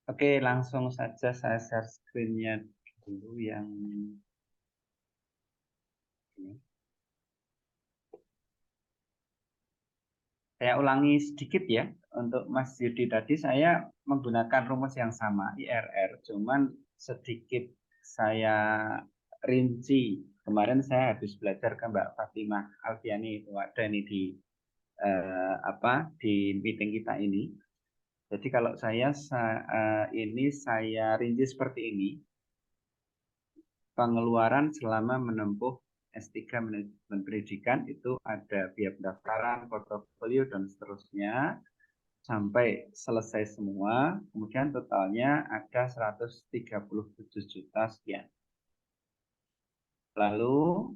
Oke, langsung saja saya share screen-nya dulu yang ini. Saya ulangi sedikit ya, untuk Mas Yudi tadi saya menggunakan rumus yang sama, IRR, cuman sedikit saya rinci. Kemarin saya habis belajar ke Mbak Fatimah Alfiani, itu ada ini di di meeting kita ini. Jadi kalau saya rinci seperti ini, pengeluaran selama menempuh S3 Manajemen Pendidikan itu ada biaya pendaftaran, portofolio, dan seterusnya sampai selesai semua, kemudian totalnya ada 137 juta sekian. Lalu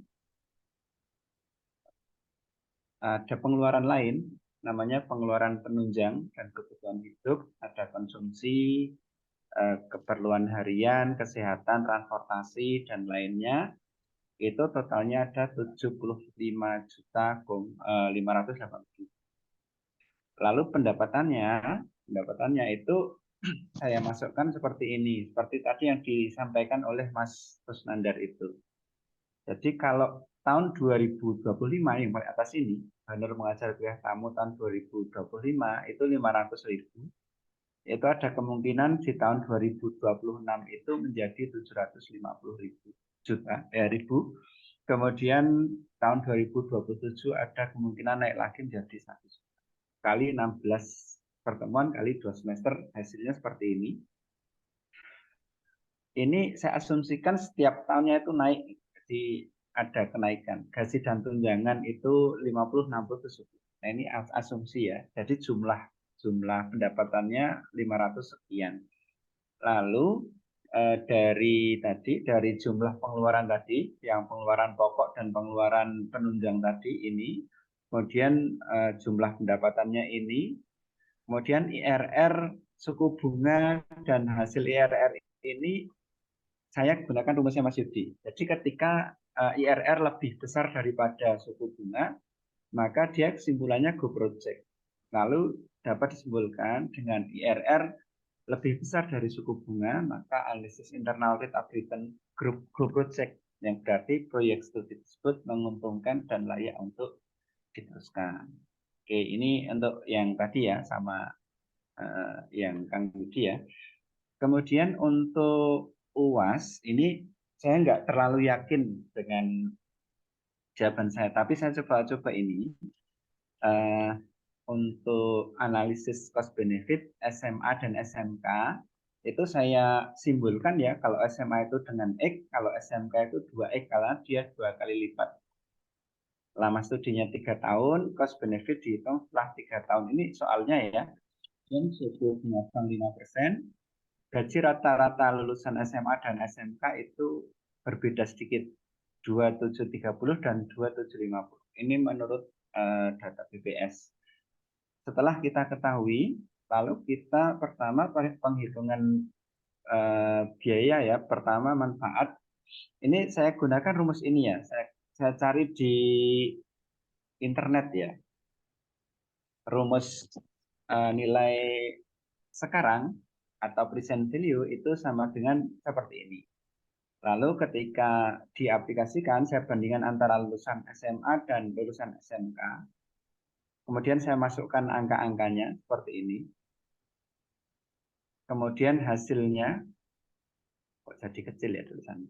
ada pengeluaran lain, namanya pengeluaran penunjang dan kebutuhan hidup, ada konsumsi, keperluan harian, kesehatan, transportasi, dan lainnya. Itu totalnya ada 75.580.000. Lalu pendapatannya itu saya masukkan seperti ini, seperti tadi yang disampaikan oleh Mas Kusnandar itu. Jadi kalau tahun 2025 yang paling atas ini, honor mengajar kuliah tamu tahun 2025 itu 500.000. Itu ada kemungkinan di tahun 2026 itu menjadi 750.000. Kemudian tahun 2027 ada kemungkinan naik lagi menjadi 1 juta. Kali 16 pertemuan kali 2 semester hasilnya seperti ini. Ini saya asumsikan setiap tahunnya itu naik, jadi ada kenaikan. Gaji dan tunjangan itu 50, 60, 70. Nah ini asumsi ya. Jadi jumlah pendapatannya 500 sekian. Lalu dari jumlah pengeluaran tadi, yang pengeluaran pokok dan pengeluaran penunjang tadi ini, kemudian jumlah pendapatannya ini, kemudian IRR, suku bunga, dan hasil IRR ini saya gunakan rumusnya Mas Yudi. Jadi ketika IRR lebih besar daripada suku bunga, maka dia kesimpulannya go project. Lalu dapat disimpulkan dengan IRR lebih besar dari suku bunga, maka analisis internal rate of return go project, yang berarti proyek studi tersebut menguntungkan dan layak untuk diteruskan. Oke, ini untuk yang tadi ya, sama yang Kang Yudi ya. Kemudian untuk UAS, ini saya nggak terlalu yakin dengan jawaban saya, tapi saya coba ini. Untuk analisis cost benefit SMA dan SMK itu saya simbolkan ya, kalau SMA itu dengan X, kalau SMK itu 2X karena dia 2 kali lipat. Lama studinya 3 tahun, cost benefit dihitung setelah 3 tahun. Ini soalnya ya, yang suku bunga 5%, gaji rata-rata lulusan SMA dan SMK itu berbeda sedikit, 2730 dan 2750. Ini menurut data BPS. Setelah kita ketahui, lalu kita pertama penghitungan biaya ya, pertama manfaat. Ini saya gunakan rumus ini ya, saya cari di internet ya. Rumus nilai sekarang atau present value itu sama dengan seperti ini. Lalu ketika diaplikasikan, saya bandingkan antara lulusan SMA dan lulusan SMK. Kemudian saya masukkan angka-angkanya seperti ini. Kemudian hasilnya, kok jadi kecil ya tulisannya.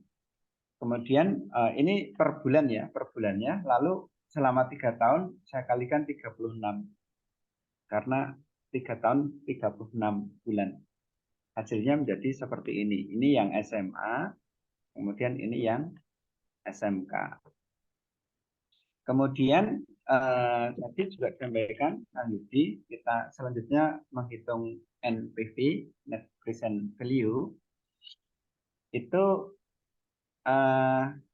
Kemudian ini per bulan ya, per bulannya. Lalu selama 3 tahun saya kalikan 36. Karena 3 tahun 36 bulan. Hasilnya menjadi seperti ini. Ini yang SMA, kemudian ini yang SMK. Kemudian tadi juga disampaikan Kang Yudi, kita selanjutnya menghitung NPV, Net Present Value. Itu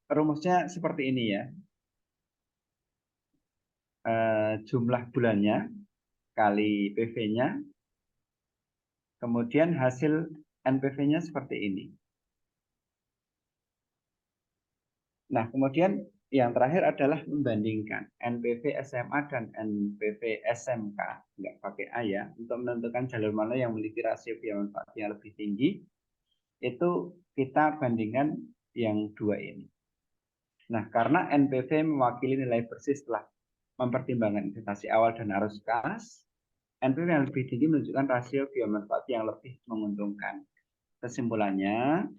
rumusnya seperti ini ya. Jumlah bulannya kali PV-nya, kemudian hasil NPV-nya seperti ini. Nah, kemudian yang terakhir adalah membandingkan NPV SMA dan NPV SMK, nggak pakai A ya, untuk menentukan jalur mana yang memiliki rasio biaya manfaat yang lebih tinggi, itu kita bandingkan yang dua ini. Nah, karena NPV mewakili nilai bersih setelah mempertimbangkan investasi awal dan arus kas, NPV yang lebih tinggi menunjukkan rasio biaya manfaat yang lebih menguntungkan. Kesimpulannya,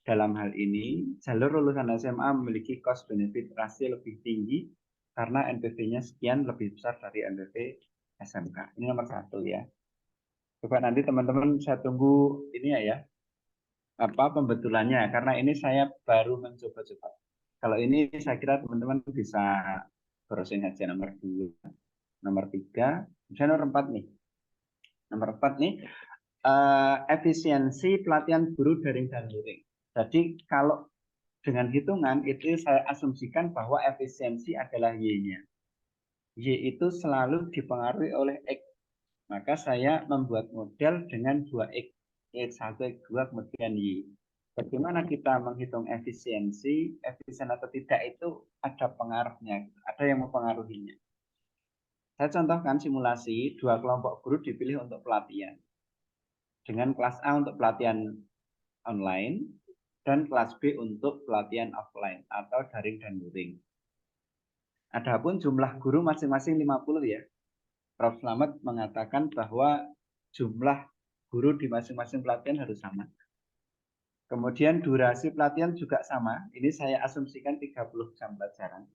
dalam hal ini, jalur lulusan SMA memiliki cost benefit rasio lebih tinggi karena NPV-nya sekian lebih besar dari NPV SMK. Ini nomor 1 ya. Coba nanti teman-teman saya tunggu ini ya, pembetulannya, karena ini saya baru mencoba-coba. Kalau ini saya kira teman-teman bisa browsing aja nomor 2, nomor 3, misalnya nomor 4 nih. Nomor 4 nih, efisiensi pelatihan guru daring dan luring. Jadi kalau dengan hitungan itu saya asumsikan bahwa efisiensi adalah Y-nya. Y itu selalu dipengaruhi oleh X. Maka saya membuat model dengan 2X. X1, X2, kemudian Y. Bagaimana kita menghitung efisiensi, efisien atau tidak itu ada pengaruhnya, ada yang mempengaruhinya. Saya contohkan simulasi, 2 kelompok guru dipilih untuk pelatihan. Dengan kelas A untuk pelatihan online, dan kelas B untuk pelatihan offline atau daring dan luring. Adapun jumlah guru masing-masing 50 ya. Prof. Slamet mengatakan bahwa jumlah guru di masing-masing pelatihan harus sama. Kemudian durasi pelatihan juga sama. Ini saya asumsikan 30 jam pelajaran.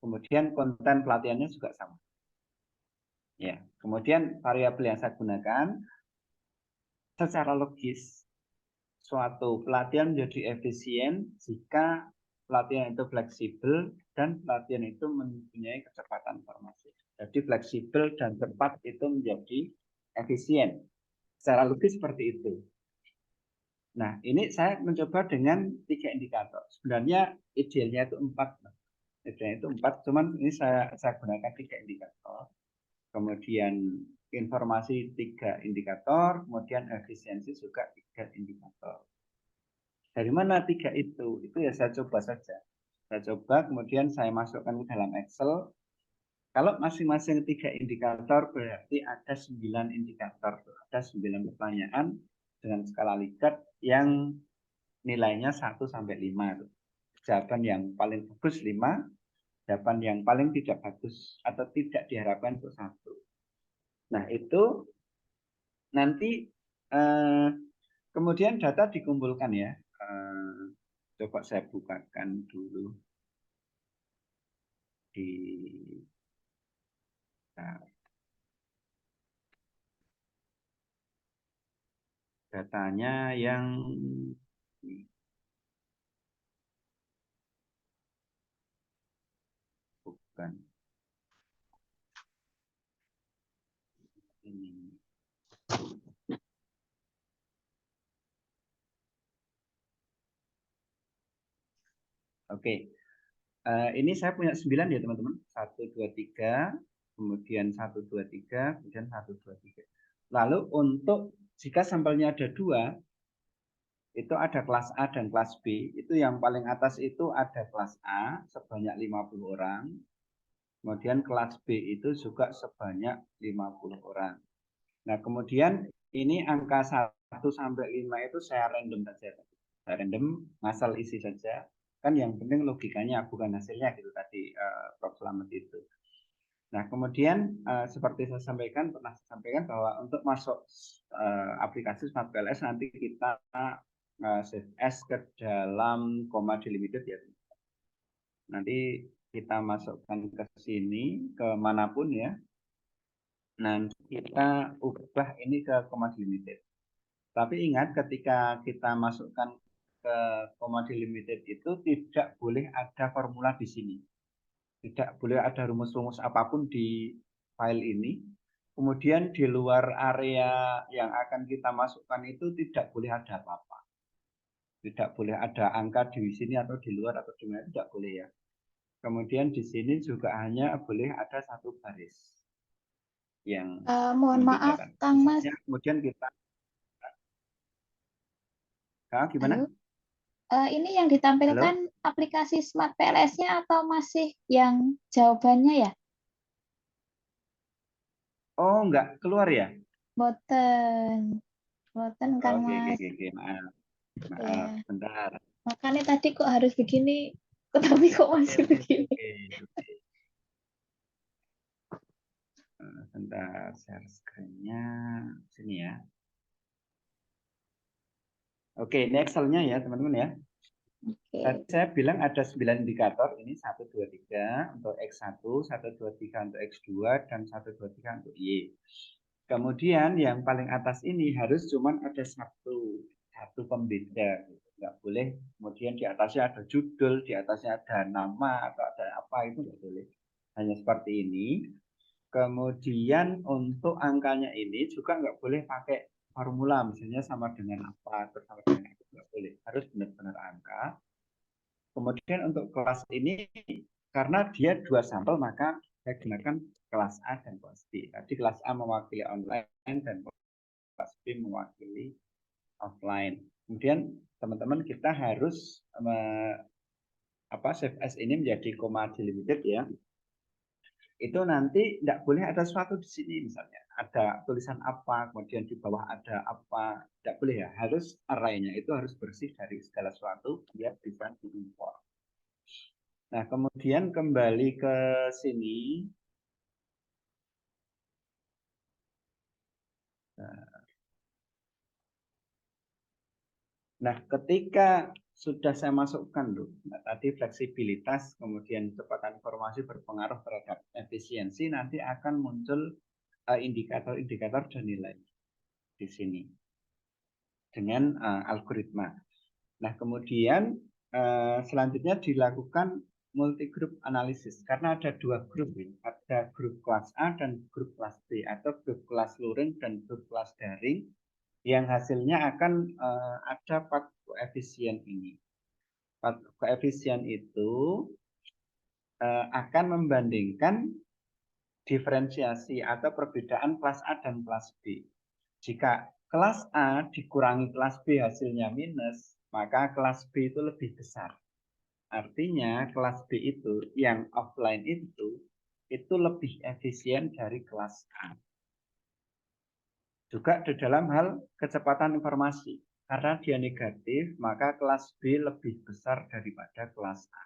Kemudian konten pelatihannya juga sama. Ya. Kemudian variabel yang saya gunakan secara logis. Suatu pelatihan menjadi efisien jika pelatihan itu fleksibel dan pelatihan itu mempunyai kecepatan informasi. Jadi fleksibel dan cepat itu menjadi efisien. Secara logis seperti itu. Nah, ini saya mencoba dengan 3 indikator. Sebenarnya idealnya itu 4. Idealnya itu 4, cuman ini saya gunakan 3 indikator. Kemudian informasi 3 indikator, kemudian efisiensi juga 3 indikator. Dari mana 3 itu? Itu ya saya coba saja. Saya coba, kemudian saya masukkan ke dalam Excel. Kalau masing-masing 3 indikator berarti ada 9 indikator. Ada 9 pertanyaan dengan skala Likert yang nilainya 1 sampai 5. Jawaban yang paling bagus 5, jawaban yang paling tidak bagus atau tidak diharapkan untuk 1. Nah, itu nanti kemudian data dikumpulkan ya. Coba saya bukakan dulu di datanya yang bukan ini. Oke. Ini saya punya 9 ya teman-teman. 1, 2, 3, kemudian 1, 2, 3, kemudian 1, 2, 3. Lalu untuk jika sampelnya ada 2, itu ada kelas A dan kelas B. Itu yang paling atas itu ada kelas A sebanyak 50 orang. Kemudian kelas B itu juga sebanyak 50 orang. Nah, kemudian ini angka 1 sampai 5 itu saya random saja. Saya random, ngasal isi saja. Kan yang penting logikanya bukan hasilnya gitu tadi Prof. Slamet itu. Nah, kemudian seperti saya sampaikan, pernah saya sampaikan bahwa untuk masuk aplikasi Smart PLS nanti kita save as ke dalam comma delimited ya. Nanti kita masukkan ke sini, ke manapun ya. Nanti kita ubah ini ke commodity limited. Tapi ingat ketika kita masukkan ke commodity limited itu tidak boleh ada formula di sini. Tidak boleh ada rumus-rumus apapun di file ini. Kemudian di luar area yang akan kita masukkan itu tidak boleh ada apa-apa. Tidak boleh ada angka di sini atau di luar atau di mana, tidak boleh ya. Kemudian di sini juga hanya boleh ada satu baris yang Mohon maaf, membedakan. Kang Mas. Misalnya, kemudian kita gimana? Halo? Ini yang ditampilkan aplikasi Smart PLS-nya atau masih yang jawabannya ya? Oh, enggak keluar ya? Boten, Kang Oke, Mas. maaf. Ya. Bentar. Makanya tadi kok harus begini, tapi kok masih begini. Oke. Bentar, share screen-nya sini ya. Oke, ini Excel-nya ya, teman-teman ya. Oke. Tadi saya bilang ada 9 indikator, ini 1, 2, 3 untuk X1, 1, 2, 3 untuk X2, dan 1, 2, 3 untuk Y. Kemudian yang paling atas ini harus cuma ada satu pembeda. Nggak boleh, kemudian di atasnya ada judul, di atasnya ada nama, atau ada apa, itu nggak boleh. Hanya seperti ini. Kemudian untuk angkanya ini juga nggak boleh pakai formula, misalnya sama dengan apa, atau sama dengan itu, nggak boleh. Harus benar-benar angka. Kemudian untuk kelas ini, karena dia 2 sampel, maka saya gunakan kelas A dan kelas B. Tadi kelas A mewakili online dan kelas B mewakili offline. Kemudian teman-teman kita harus save as ini menjadi koma delimited ya. Itu nanti tidak boleh ada sesuatu di sini, misalnya ada tulisan apa, kemudian di bawah ada apa, tidak boleh ya. Harus array-nya itu harus bersih dari segala sesuatu biar bisa diimport. Nah, kemudian kembali ke sini. Nah, ketika sudah saya masukkan loh, tadi fleksibilitas, kemudian kecepatan informasi berpengaruh terhadap efisiensi, nanti akan muncul indikator-indikator dan nilai di sini dengan algoritma. Nah, kemudian selanjutnya dilakukan multi group analisis karena ada 2 grup, ada grup kelas A dan grup kelas B, atau grup kelas luring dan grup kelas daring, yang hasilnya akan ada 4 koefisien ini. 4 koefisien itu akan membandingkan diferensiasi atau perbedaan kelas A dan kelas B. Jika kelas A dikurangi kelas B hasilnya minus, maka kelas B itu lebih besar. Artinya kelas B itu yang offline itu lebih efisien dari kelas A. Juga di dalam hal kecepatan informasi. Karena dia negatif, maka kelas B lebih besar daripada kelas A.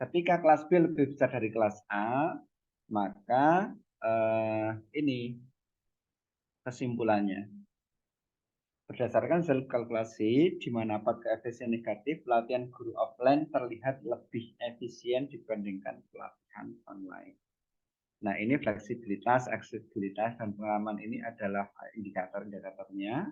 Ketika kelas B lebih besar dari kelas A, maka ini kesimpulannya. Berdasarkan hasil kalkulasi, di mana pada koefisien negatif, pelatihan guru offline terlihat lebih efisien dibandingkan pelatihan online. Nah, ini fleksibilitas, aksesibilitas, dan pengalaman ini adalah indikator-indikatornya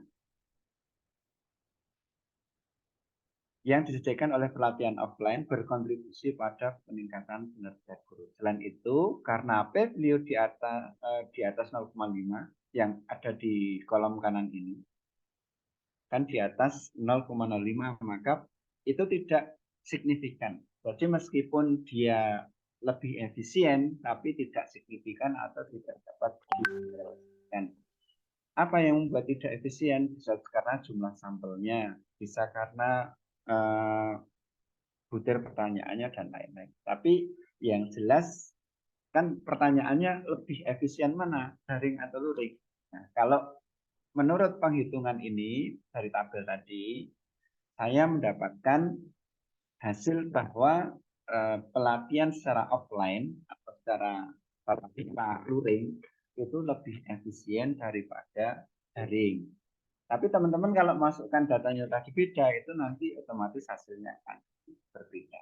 yang disediakan oleh pelatihan offline berkontribusi pada peningkatan kinerja guru. Selain itu, karena p-value di atas 0,5 yang ada di kolom kanan ini, kan di atas 0,05, maka itu tidak signifikan. Jadi meskipun dia lebih efisien, tapi tidak signifikan atau tidak dapat direalisasikan. Apa yang membuat tidak efisien? Bisa karena jumlah sampelnya, bisa karena butir pertanyaannya dan lain-lain. Tapi yang jelas kan pertanyaannya lebih efisien mana, daring atau luring. Nah, kalau menurut penghitungan ini dari tabel tadi, saya mendapatkan hasil bahwa pelatihan secara offline atau secara tatap muka luring itu lebih efisien daripada daring. Tapi teman-teman kalau masukkan datanya tadi beda, itu nanti otomatis hasilnya akan berbeda.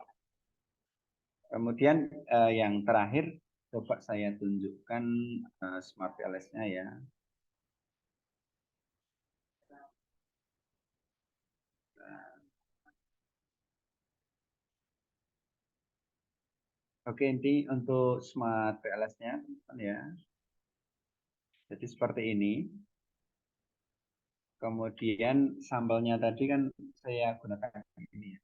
Kemudian yang terakhir coba saya tunjukkan Smart PLS-nya ya. Oke, ini untuk Smart PLS-nya ya. Jadi seperti ini. Kemudian sampelnya tadi kan saya gunakan ini ya.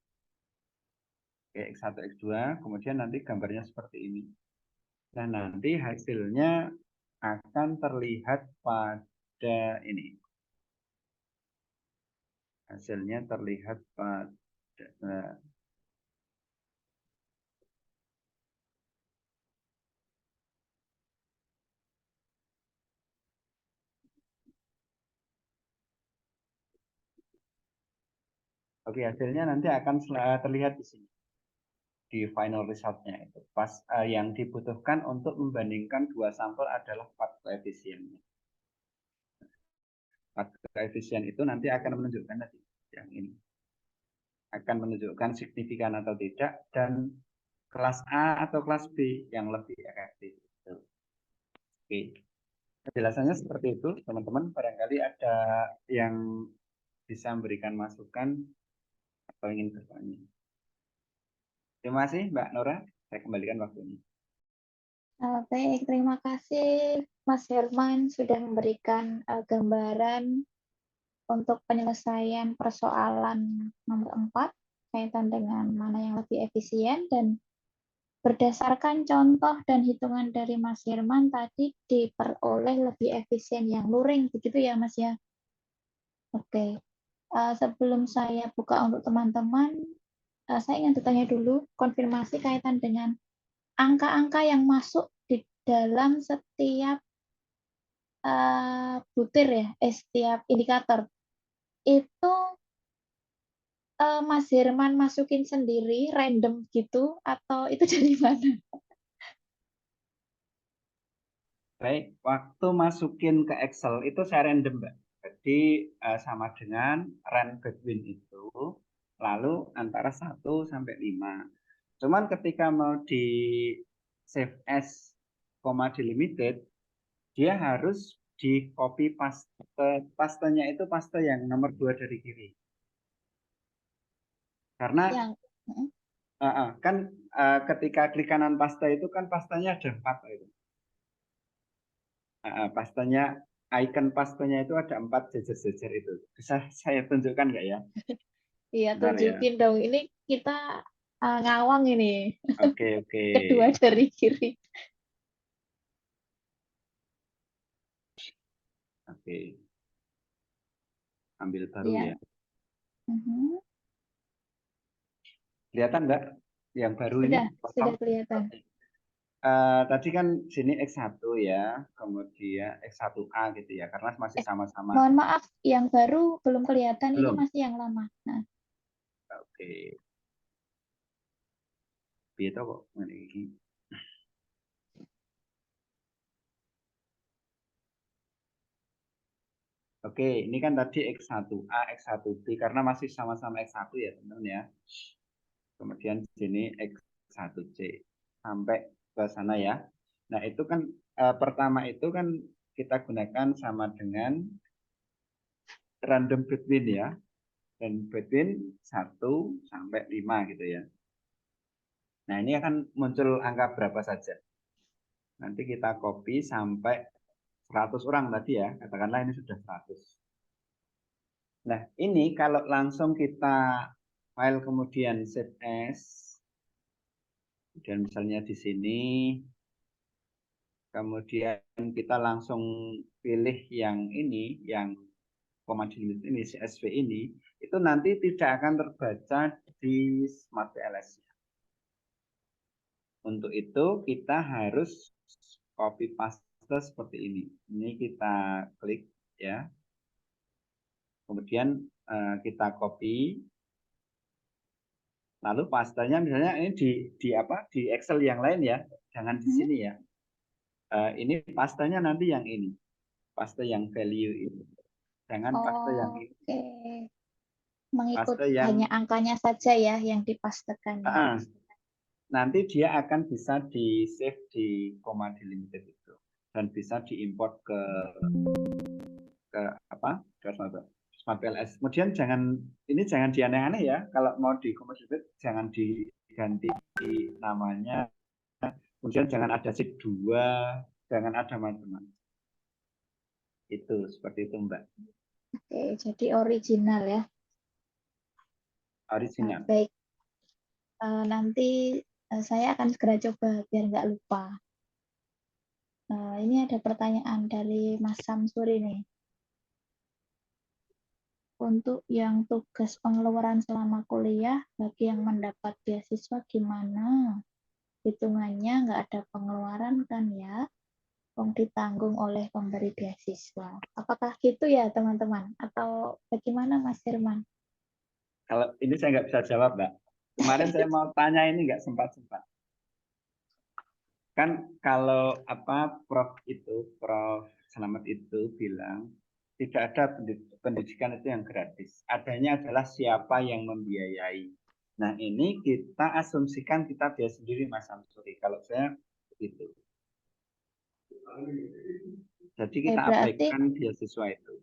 Oke, X1, X2, kemudian nanti gambarnya seperti ini. Nah, nanti hasilnya akan terlihat pada ini. Hasilnya terlihat pada oke, hasilnya nanti akan terlihat di sini. Di final result-nya itu. Pas yang dibutuhkan untuk membandingkan dua sampel adalah path koefisiennya. Path koefisien itu nanti akan menunjukkan tadi yang ini. Akan menunjukkan signifikan atau tidak dan kelas A atau kelas B yang lebih efektif. Oke. Penjelasannya seperti itu, teman-teman. Barangkali ada yang bisa memberikan masukan atau ingin bertanya. Terima kasih, Mbak Nora. Saya kembalikan waktunya. Baik, terima kasih Mas Herman sudah memberikan gambaran untuk penyelesaian persoalan nomor 4 kaitan dengan mana yang lebih efisien, dan berdasarkan contoh dan hitungan dari Mas Herman tadi diperoleh lebih efisien yang luring, begitu ya Mas ya? Oke, sebelum saya buka untuk teman-teman, saya ingin bertanya dulu, konfirmasi kaitan dengan angka-angka yang masuk di dalam setiap butir ya, setiap indikator. Itu Mas Herman masukin sendiri, random gitu, atau itu dari mana? Baik, waktu masukin ke Excel itu saya random, Mbak. Jadi sama dengan range between itu, lalu antara 1 sampai 5. Cuman ketika mau di save as, delimited, dia harus di copy paste. Pastenya itu paste yang nomor 2 dari kiri. Karena Yang kan ketika klik kanan paste itu kan pastenya ada 4 itu. Pastenya, icon pastenya itu ada 4 jejer-jejer itu. Bisa saya tunjukkan nggak ya? Iya, Bentar ya. tunjukin dong. Ini kita ngawang ini. Oke. Kedua dari kiri. Oke. Ambil baru Iya. ya. Kelihatan Mbak? Yang baru Sudah, ini? sudah kelihatan. Tadi kan sini X1 ya, kemudian X1A gitu ya, karena masih sama-sama. Mohon maaf, yang baru belum kelihatan, ini Belum. masih yang lama. Nah, Oke. Begitu kok. Ini. Oke, ini kan tadi X1A, X1B, karena masih sama-sama X1 ya teman-teman ya. Kemudian sini X1C sampai ke sana ya. Nah itu kan pertama itu kan kita gunakan sama dengan random between ya. Dan between 1 sampai 5 gitu ya. Nah ini akan muncul angka berapa saja. Nanti kita copy sampai 100 orang tadi ya. Katakanlah ini sudah 100. Nah ini kalau langsung kita file kemudian save as. Dan misalnya di sini, kemudian kita langsung pilih yang ini, yang command delimited ini, CSV ini, itu nanti tidak akan terbaca di Smart PLS. Untuk itu kita harus copy paste seperti ini. Ini kita klik ya. Kemudian kita copy. Lalu pastanya misalnya ini di Excel yang lain ya, jangan di sini ya. Ini pastanya nanti yang ini, paste yang value ini, jangan paste yang ini. Oke. Mengikut Paste yang hanya angkanya saja ya yang dipastekan. Ya. nanti dia akan bisa di save di Koma Delimited itu dan bisa diimport ke apa ke Smart PLS. Kemudian jangan dianeh-aneh ya, kalau mau di Koma Delimited jangan diganti namanya, kemudian jangan ada sheet 2, jangan ada macam-macam. Itu seperti itu Mbak. Oke, jadi original ya. Original. Baik. Nanti saya akan segera coba biar nggak lupa. Ini ada pertanyaan dari Mas Samsuri nih. Untuk yang tugas pengeluaran selama kuliah, bagi yang mendapat beasiswa gimana? Hitungannya nggak ada pengeluaran kan ya? Yang ditanggung oleh pemberi beasiswa. Apakah gitu ya teman-teman? Atau bagaimana Mas Firman? Kalau ini saya nggak bisa jawab Mbak. Kemarin saya mau tanya ini nggak sempat-sempat. Kan kalau Prof Selamat itu bilang tidak ada pendidikan itu yang gratis. Adanya adalah siapa yang membiayai. Nah ini kita asumsikan kita biaya sendiri Mas Samsuri. Kalau saya begitu. Jadi kita aplikasikan beasiswa itu.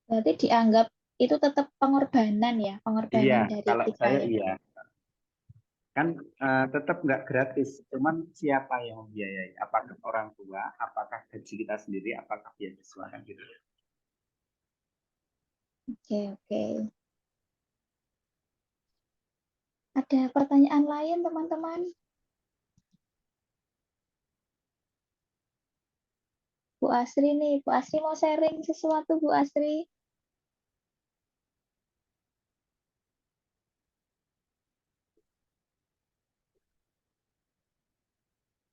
Berarti dianggap itu tetap pengorbanan ya, pengorbanan Iya, dari kalau kita saya ya. iya. Kan tetap nggak gratis, cuman siapa yang membiayai? Apakah orang tua, apakah gaji kita sendiri, apakah beasiswa kan gitu. Oke. Ada pertanyaan lain teman-teman? Bu Asri nih, Bu Asri mau sharing sesuatu Bu Asri?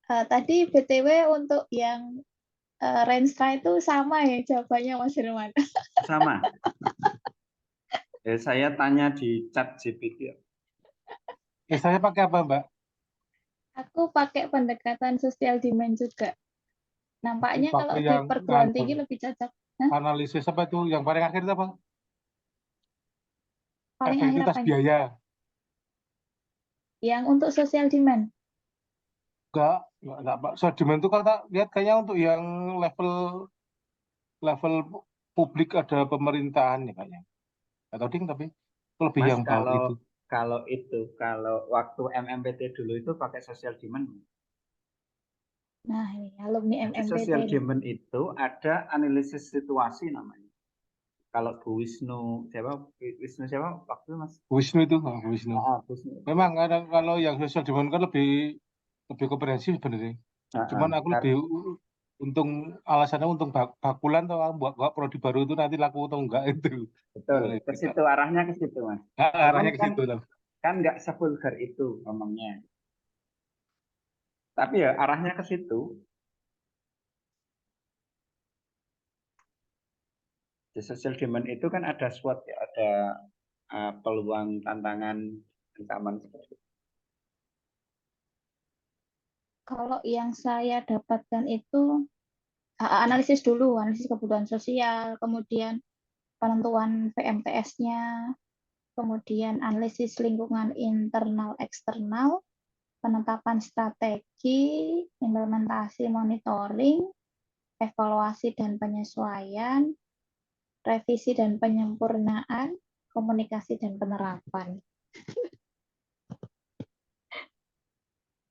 Tadi BTW untuk yang Renstra itu sama ya jawabannya Mas Firman. Sama. Saya tanya di chat GPT. Saya pakai apa Mbak? Aku pakai pendekatan sosial demand juga. Nampaknya kalau Pakai di yang perguruan tinggi lebih cocok. analisis apa itu? Yang paling akhir itu apa? Paling akhir Efektivitas apa? biaya. Yang untuk sosial demand. Enggak Pak. Sosial demand itu kata lihat kayaknya untuk yang level publik ada pemerintahan ya kayaknya. Atau ding tapi lebih Mas yang bawah itu. kalau waktu MMPT dulu itu pakai social demand. Nah, ini alumni Jadi MMPT social ini. demand itu ada analisis situasi namanya. Kalau Bu Wisnu siapa waktu itu Mas? Wisnu itu, Wisnu. Wisnu. Memang kadang kalau yang social demand kan lebih komprehensif sebenarnya. Cuman aku lebih untung alasannya untung bakulan atau buat prodi baru itu nanti laku atau enggak itu. Betul. Ke situ arahnya ke situ Mas. Arahnya ke situ. Kan nggak sevulgar itu ngomongnya. Tapi ya arahnya ke situ. Di social demand itu kan ada SWOT ya, ada peluang, tantangan, ancaman seperti itu. Kalau yang saya dapatkan itu analisis dulu, analisis kebutuhan sosial, kemudian penentuan PMTS-nya, kemudian analisis lingkungan internal eksternal, penetapan strategi, implementasi monitoring, evaluasi dan penyesuaian, revisi dan penyempurnaan, komunikasi dan penerapan.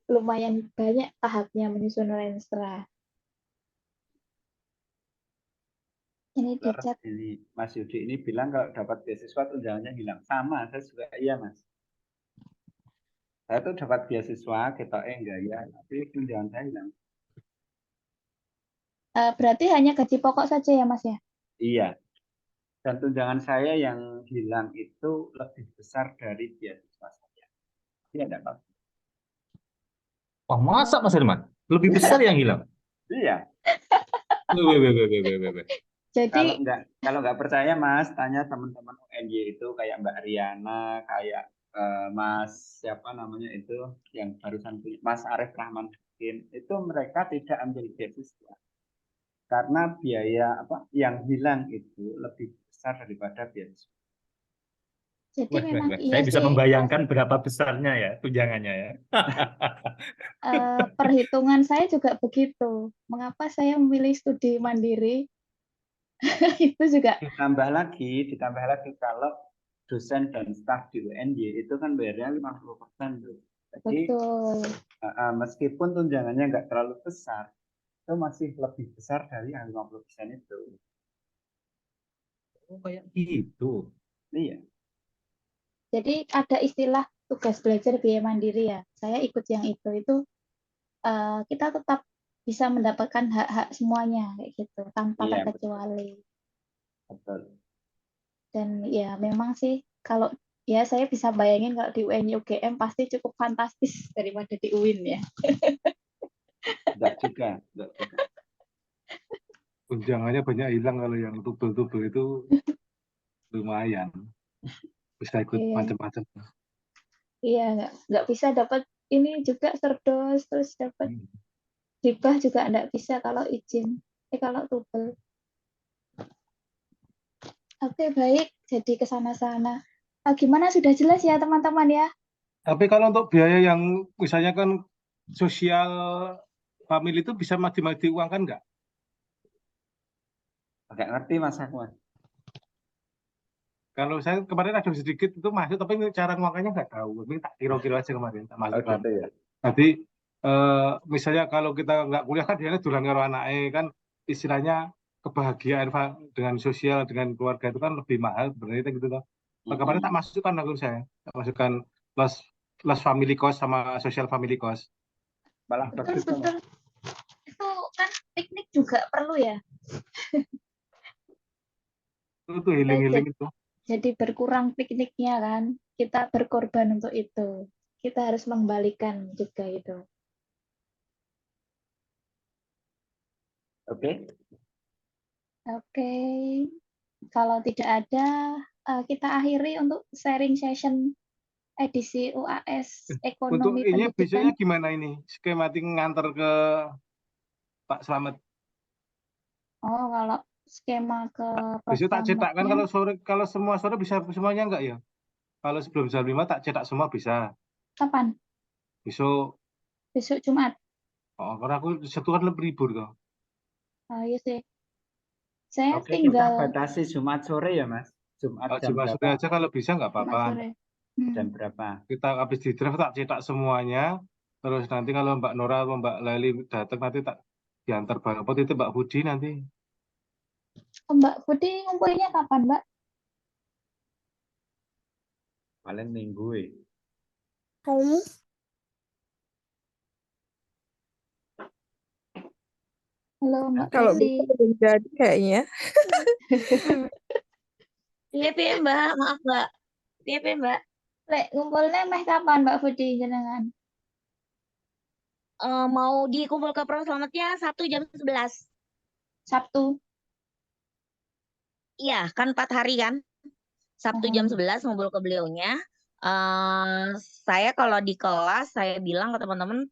Lumayan banyak tahapnya menyusun Renstra. Ini di chat. Ini Mas Yudi ini bilang kalau dapat beasiswa tunjangannya hilang. Sama, saya juga iya Mas. Saya tuh dapat beasiswa, kita enggak ya, tapi tunjangan saya hilang. Berarti hanya gaji pokok saja ya Mas ya? Iya. Dan tunjangan saya yang hilang itu lebih besar dari beasiswa saya. Iya, enggak apa-apa. Wah, masa Mas Herman? Lebih besar yang hilang? Iya. Jadi Kalau nggak percaya Mas, tanya teman-teman UNY itu kayak Mbak Riana, kayak Mas siapa namanya itu yang barusan Mas Arief Rahman Hakim, itu mereka tidak ambil beasiswa karena biaya yang hilang itu lebih besar daripada beasiswa. Jadi Wah, memang wah. iya Saya bisa sih, membayangkan berapa besarnya ya tunjangannya ya. perhitungan saya juga begitu. Mengapa saya memilih studi mandiri? Itu juga Ditambah lagi kalau dosen dan staf di UNY itu kan bayarnya 50% tuh. Jadi betul. meskipun tunjangannya nggak terlalu besar, itu masih lebih besar dari yang 50% itu. Oh, kayak gitu. Iya, Jadi ada istilah tugas belajar biaya mandiri ya. Saya ikut yang itu kita tetap bisa mendapatkan hak-hak semuanya kayak gitu tanpa iya terkecuali. betul. Dan ya memang sih kalau ya saya bisa bayangin kalau di UNY UGM pasti cukup fantastis daripada di UIN ya. Enggak juga. Tunjangannya banyak hilang kalau yang tubel-tubel itu lumayan. Bisa ikut Iya, macam-macam. iya nggak bisa dapat ini juga serdos terus dapat hibah juga nggak bisa kalau izin. Kalau tubel. Oke, baik. Jadi ke sana-sana. Gimana sudah jelas ya teman-teman ya? Tapi kalau untuk biaya yang misalnya kan sosial family itu bisa diuangkan nggak? Agak ngerti Mas Akmal. Kalau saya kemarin ada sedikit itu masuk, tapi cara nguangkannya nggak tahu. Ini tak kira-kira aja kemarin, tak masukkan. Gitu ya. Jadi misalnya kalau kita nggak kuliah kan dia dulang karo anaknya kan istilahnya kebahagiaan dengan sosial dengan keluarga itu kan lebih mahal sebenarnya gitu loh. Kemarin tak masukkan aku saya, tak masukkan plus family cost sama social family cost. Malah bagus tuh, Mas. Betul. Itu kan piknik juga perlu ya. Itu healing-healing itu. Jadi berkurang pikniknya kan. Kita berkorban untuk itu. Kita harus mengembalikan juga itu. Oke. Oke. Kalau tidak ada, kita akhiri untuk sharing session edisi UAS Untuk Ekonomi ini biasanya Pendidikan. gimana ini? Skematik nganter ke Pak Slamet. Oh, kalau skema ke Besok tak cetak kan Proslametnya, kalau semua sore bisa semuanya enggak ya? Kalau sebelum jam 5 tak cetak semua bisa. kapan? Besok, Besok Jumat. karena aku satu kan lebih libur toh. Oh, iya sih. Saya Oke, kita tinggal batasi Jumat sore ya, Mas. Jumat jam Jumat sore berapa? aja kalau bisa nggak Jumat apa-apa. sore. Jam berapa? Kita habis di draft tak cetak semuanya. Terus nanti kalau Mbak Nora atau Mbak Leli datang nanti tak diantar bareng. Apa itu Mbak Budi nanti? Mbak Budi ngumpulnya kapan, Mbak? Paling minggu ya. Halo, Mbak Kalau Budi. bisa belum jadi kayaknya. Iya, Mbak. Maaf, Mbak. Iya, Mbak. Lek, ngumpulnya meh kapan, Mbak Budi jenengan? Mau dikumpul ke Proslametnya Sabtu jam 11. Sabtu. Iya, kan 4 hari kan? Sabtu jam 11 ngumpul ke beliaunya. Saya kalau di kelas saya bilang ke teman-teman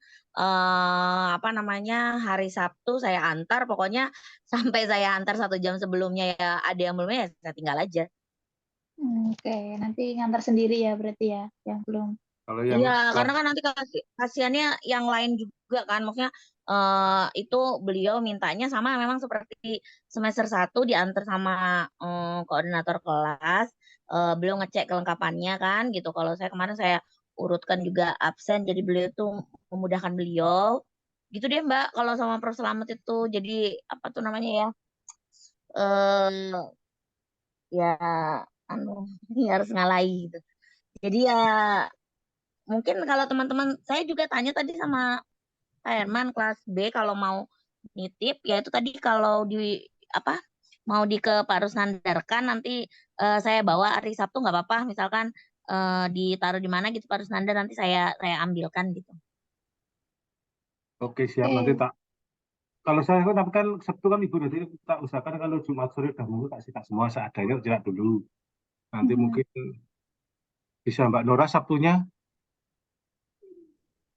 apa namanya hari Sabtu saya antar, pokoknya sampai saya antar 1 jam sebelumnya ya ada yang belum ya saya tinggal aja. Oke, nanti ngantar sendiri ya berarti ya, yang belum. Kalau yang Iya, karena kan nanti kasihannya yang lain juga kan, maksudnya itu beliau mintanya sama memang seperti semester 1 diantar sama koordinator kelas, beliau ngecek kelengkapannya kan gitu. Kalau saya kemarin saya urutkan juga absen, jadi beliau tuh memudahkan beliau. Gitu deh Mbak, kalau sama Prof Slamet itu jadi apa tuh namanya ya? Ya anu ini harus ngalahi gitu. Jadi ya mungkin kalau teman-teman saya juga tanya tadi sama Pak Herman kelas B kalau mau nitip ya itu tadi kalau di apa mau ke Pak Rusnandarkan nanti saya bawa hari Sabtu nggak apa-apa misalkan ditaruh di mana gitu Pak Rusnandar nanti saya ambilkan gitu. oke siap nanti tak. Kalau saya kan Sabtu kan libur jadi tak usahakan kalau Jumat sore udah minggu tak cetak semua seadanya cetak dulu. Nanti mungkin bisa Mbak Nora Sabtunya.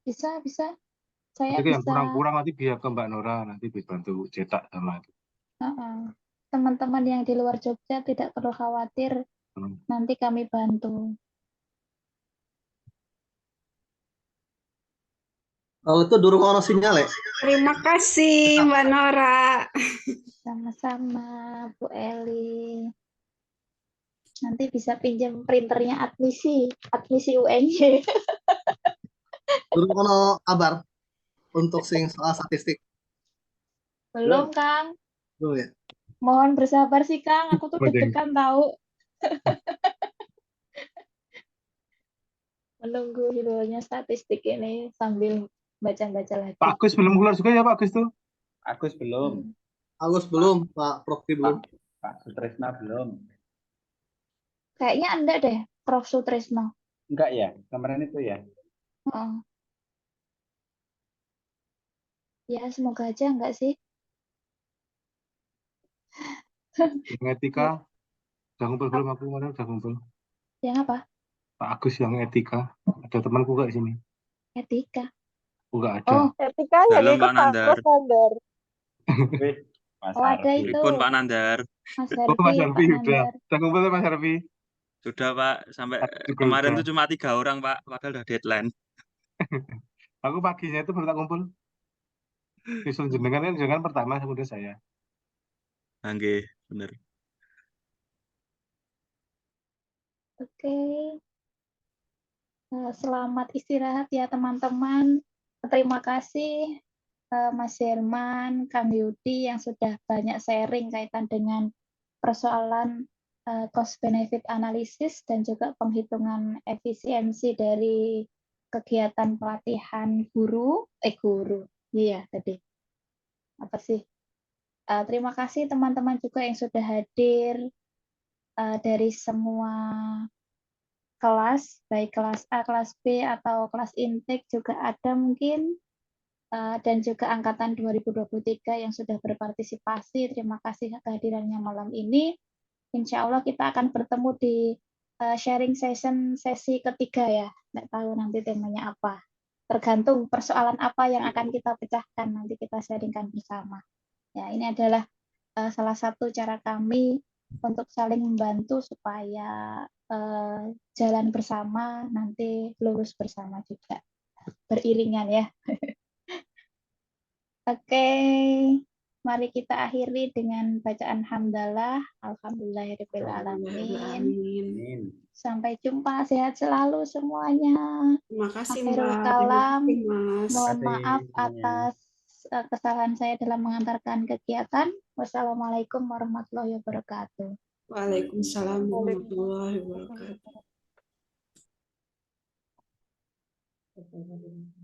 Bisa. Saya Nanti yang bisa. kurang-kurang nanti biar ke Mbak Nora nanti dibantu cetak sama itu. Teman-teman yang di luar Jogja tidak perlu khawatir. Nanti kami bantu. Kalau itu durung ono sinyal ya. Terima kasih Mbak Nora. Sama-sama, Bu Eli. Nanti bisa pinjam printernya admisi UNY. Durung ono kabar untuk sing soal statistik. Belum, Kang. Belum ya. Mohon bersabar sih, Kang. Aku tuh deg-degan tahu. Menunggu hasilnya statistik ini sambil baca-baca lagi. Pak Agus belum keluar juga ya Pak Agus tuh? Agus belum, Agus belum, Pak Profi belum. Pak Sutresna belum. Kayaknya Anda deh, Prof. Sutresno. Enggak ya, kemarin itu ya. Oh. Ya, semoga aja enggak sih. Yang etika, udah ngumpul belum aku kemarin udah ngumpul. Yang apa? Pak Agus yang etika, ada temanku gak di sini? Etika. Enggak ada. Oh, Etika yang Dalam ikut Pak Nandar. Mas Nandar. Wih, Mas oh ada Arfi. itu. Pripun Pak Nandar. Mas Oh Mas Harfi, Pak Harfi udah. Nandar. Udah ngumpul ya Mas Harfi? Sudah Pak, sampai Aku juga kemarin udah. tuh cuma 3 orang Pak, padahal udah deadline. Aku paginya itu baru tak kumpul. Disuruh jenengan kan jenengan pertama kemudian saya. Nggih, bener. Oke. Selamat istirahat ya teman-teman. Terima kasih Mas Herman, Kang Yudi yang sudah banyak sharing kaitan dengan persoalan cost benefit analysis dan juga penghitungan efisiensi dari kegiatan pelatihan guru. Iya tadi. Apa sih? Terima kasih teman-teman juga yang sudah hadir dari semua kelas, baik kelas A, kelas B, atau kelas intake juga ada mungkin, dan juga angkatan 2023 yang sudah berpartisipasi. Terima kasih kehadirannya malam ini. Insya Allah kita akan bertemu di sharing session sesi ketiga ya. Nggak tahu nanti temanya apa. Tergantung persoalan apa yang akan kita pecahkan, nanti kita sharingkan bersama. Ya, ini adalah salah satu cara kami untuk saling membantu supaya jalan bersama, nanti lulus bersama juga. Beriringan ya. Oke, mari kita akhiri dengan bacaan hamdalah. Alhamdulillahirrahmanirrahim. Amin. Sampai jumpa, sehat selalu semuanya. Terima kasih Akhirul Mbak. kalam. Terima kasih Mas. Mohon Terima kasih maaf semuanya. atas kesalahan saya dalam mengantarkan kegiatan. Wassalamualaikum warahmatullahi wabarakatuh. Waalaikumsalam warahmatullahi wabarakatuh.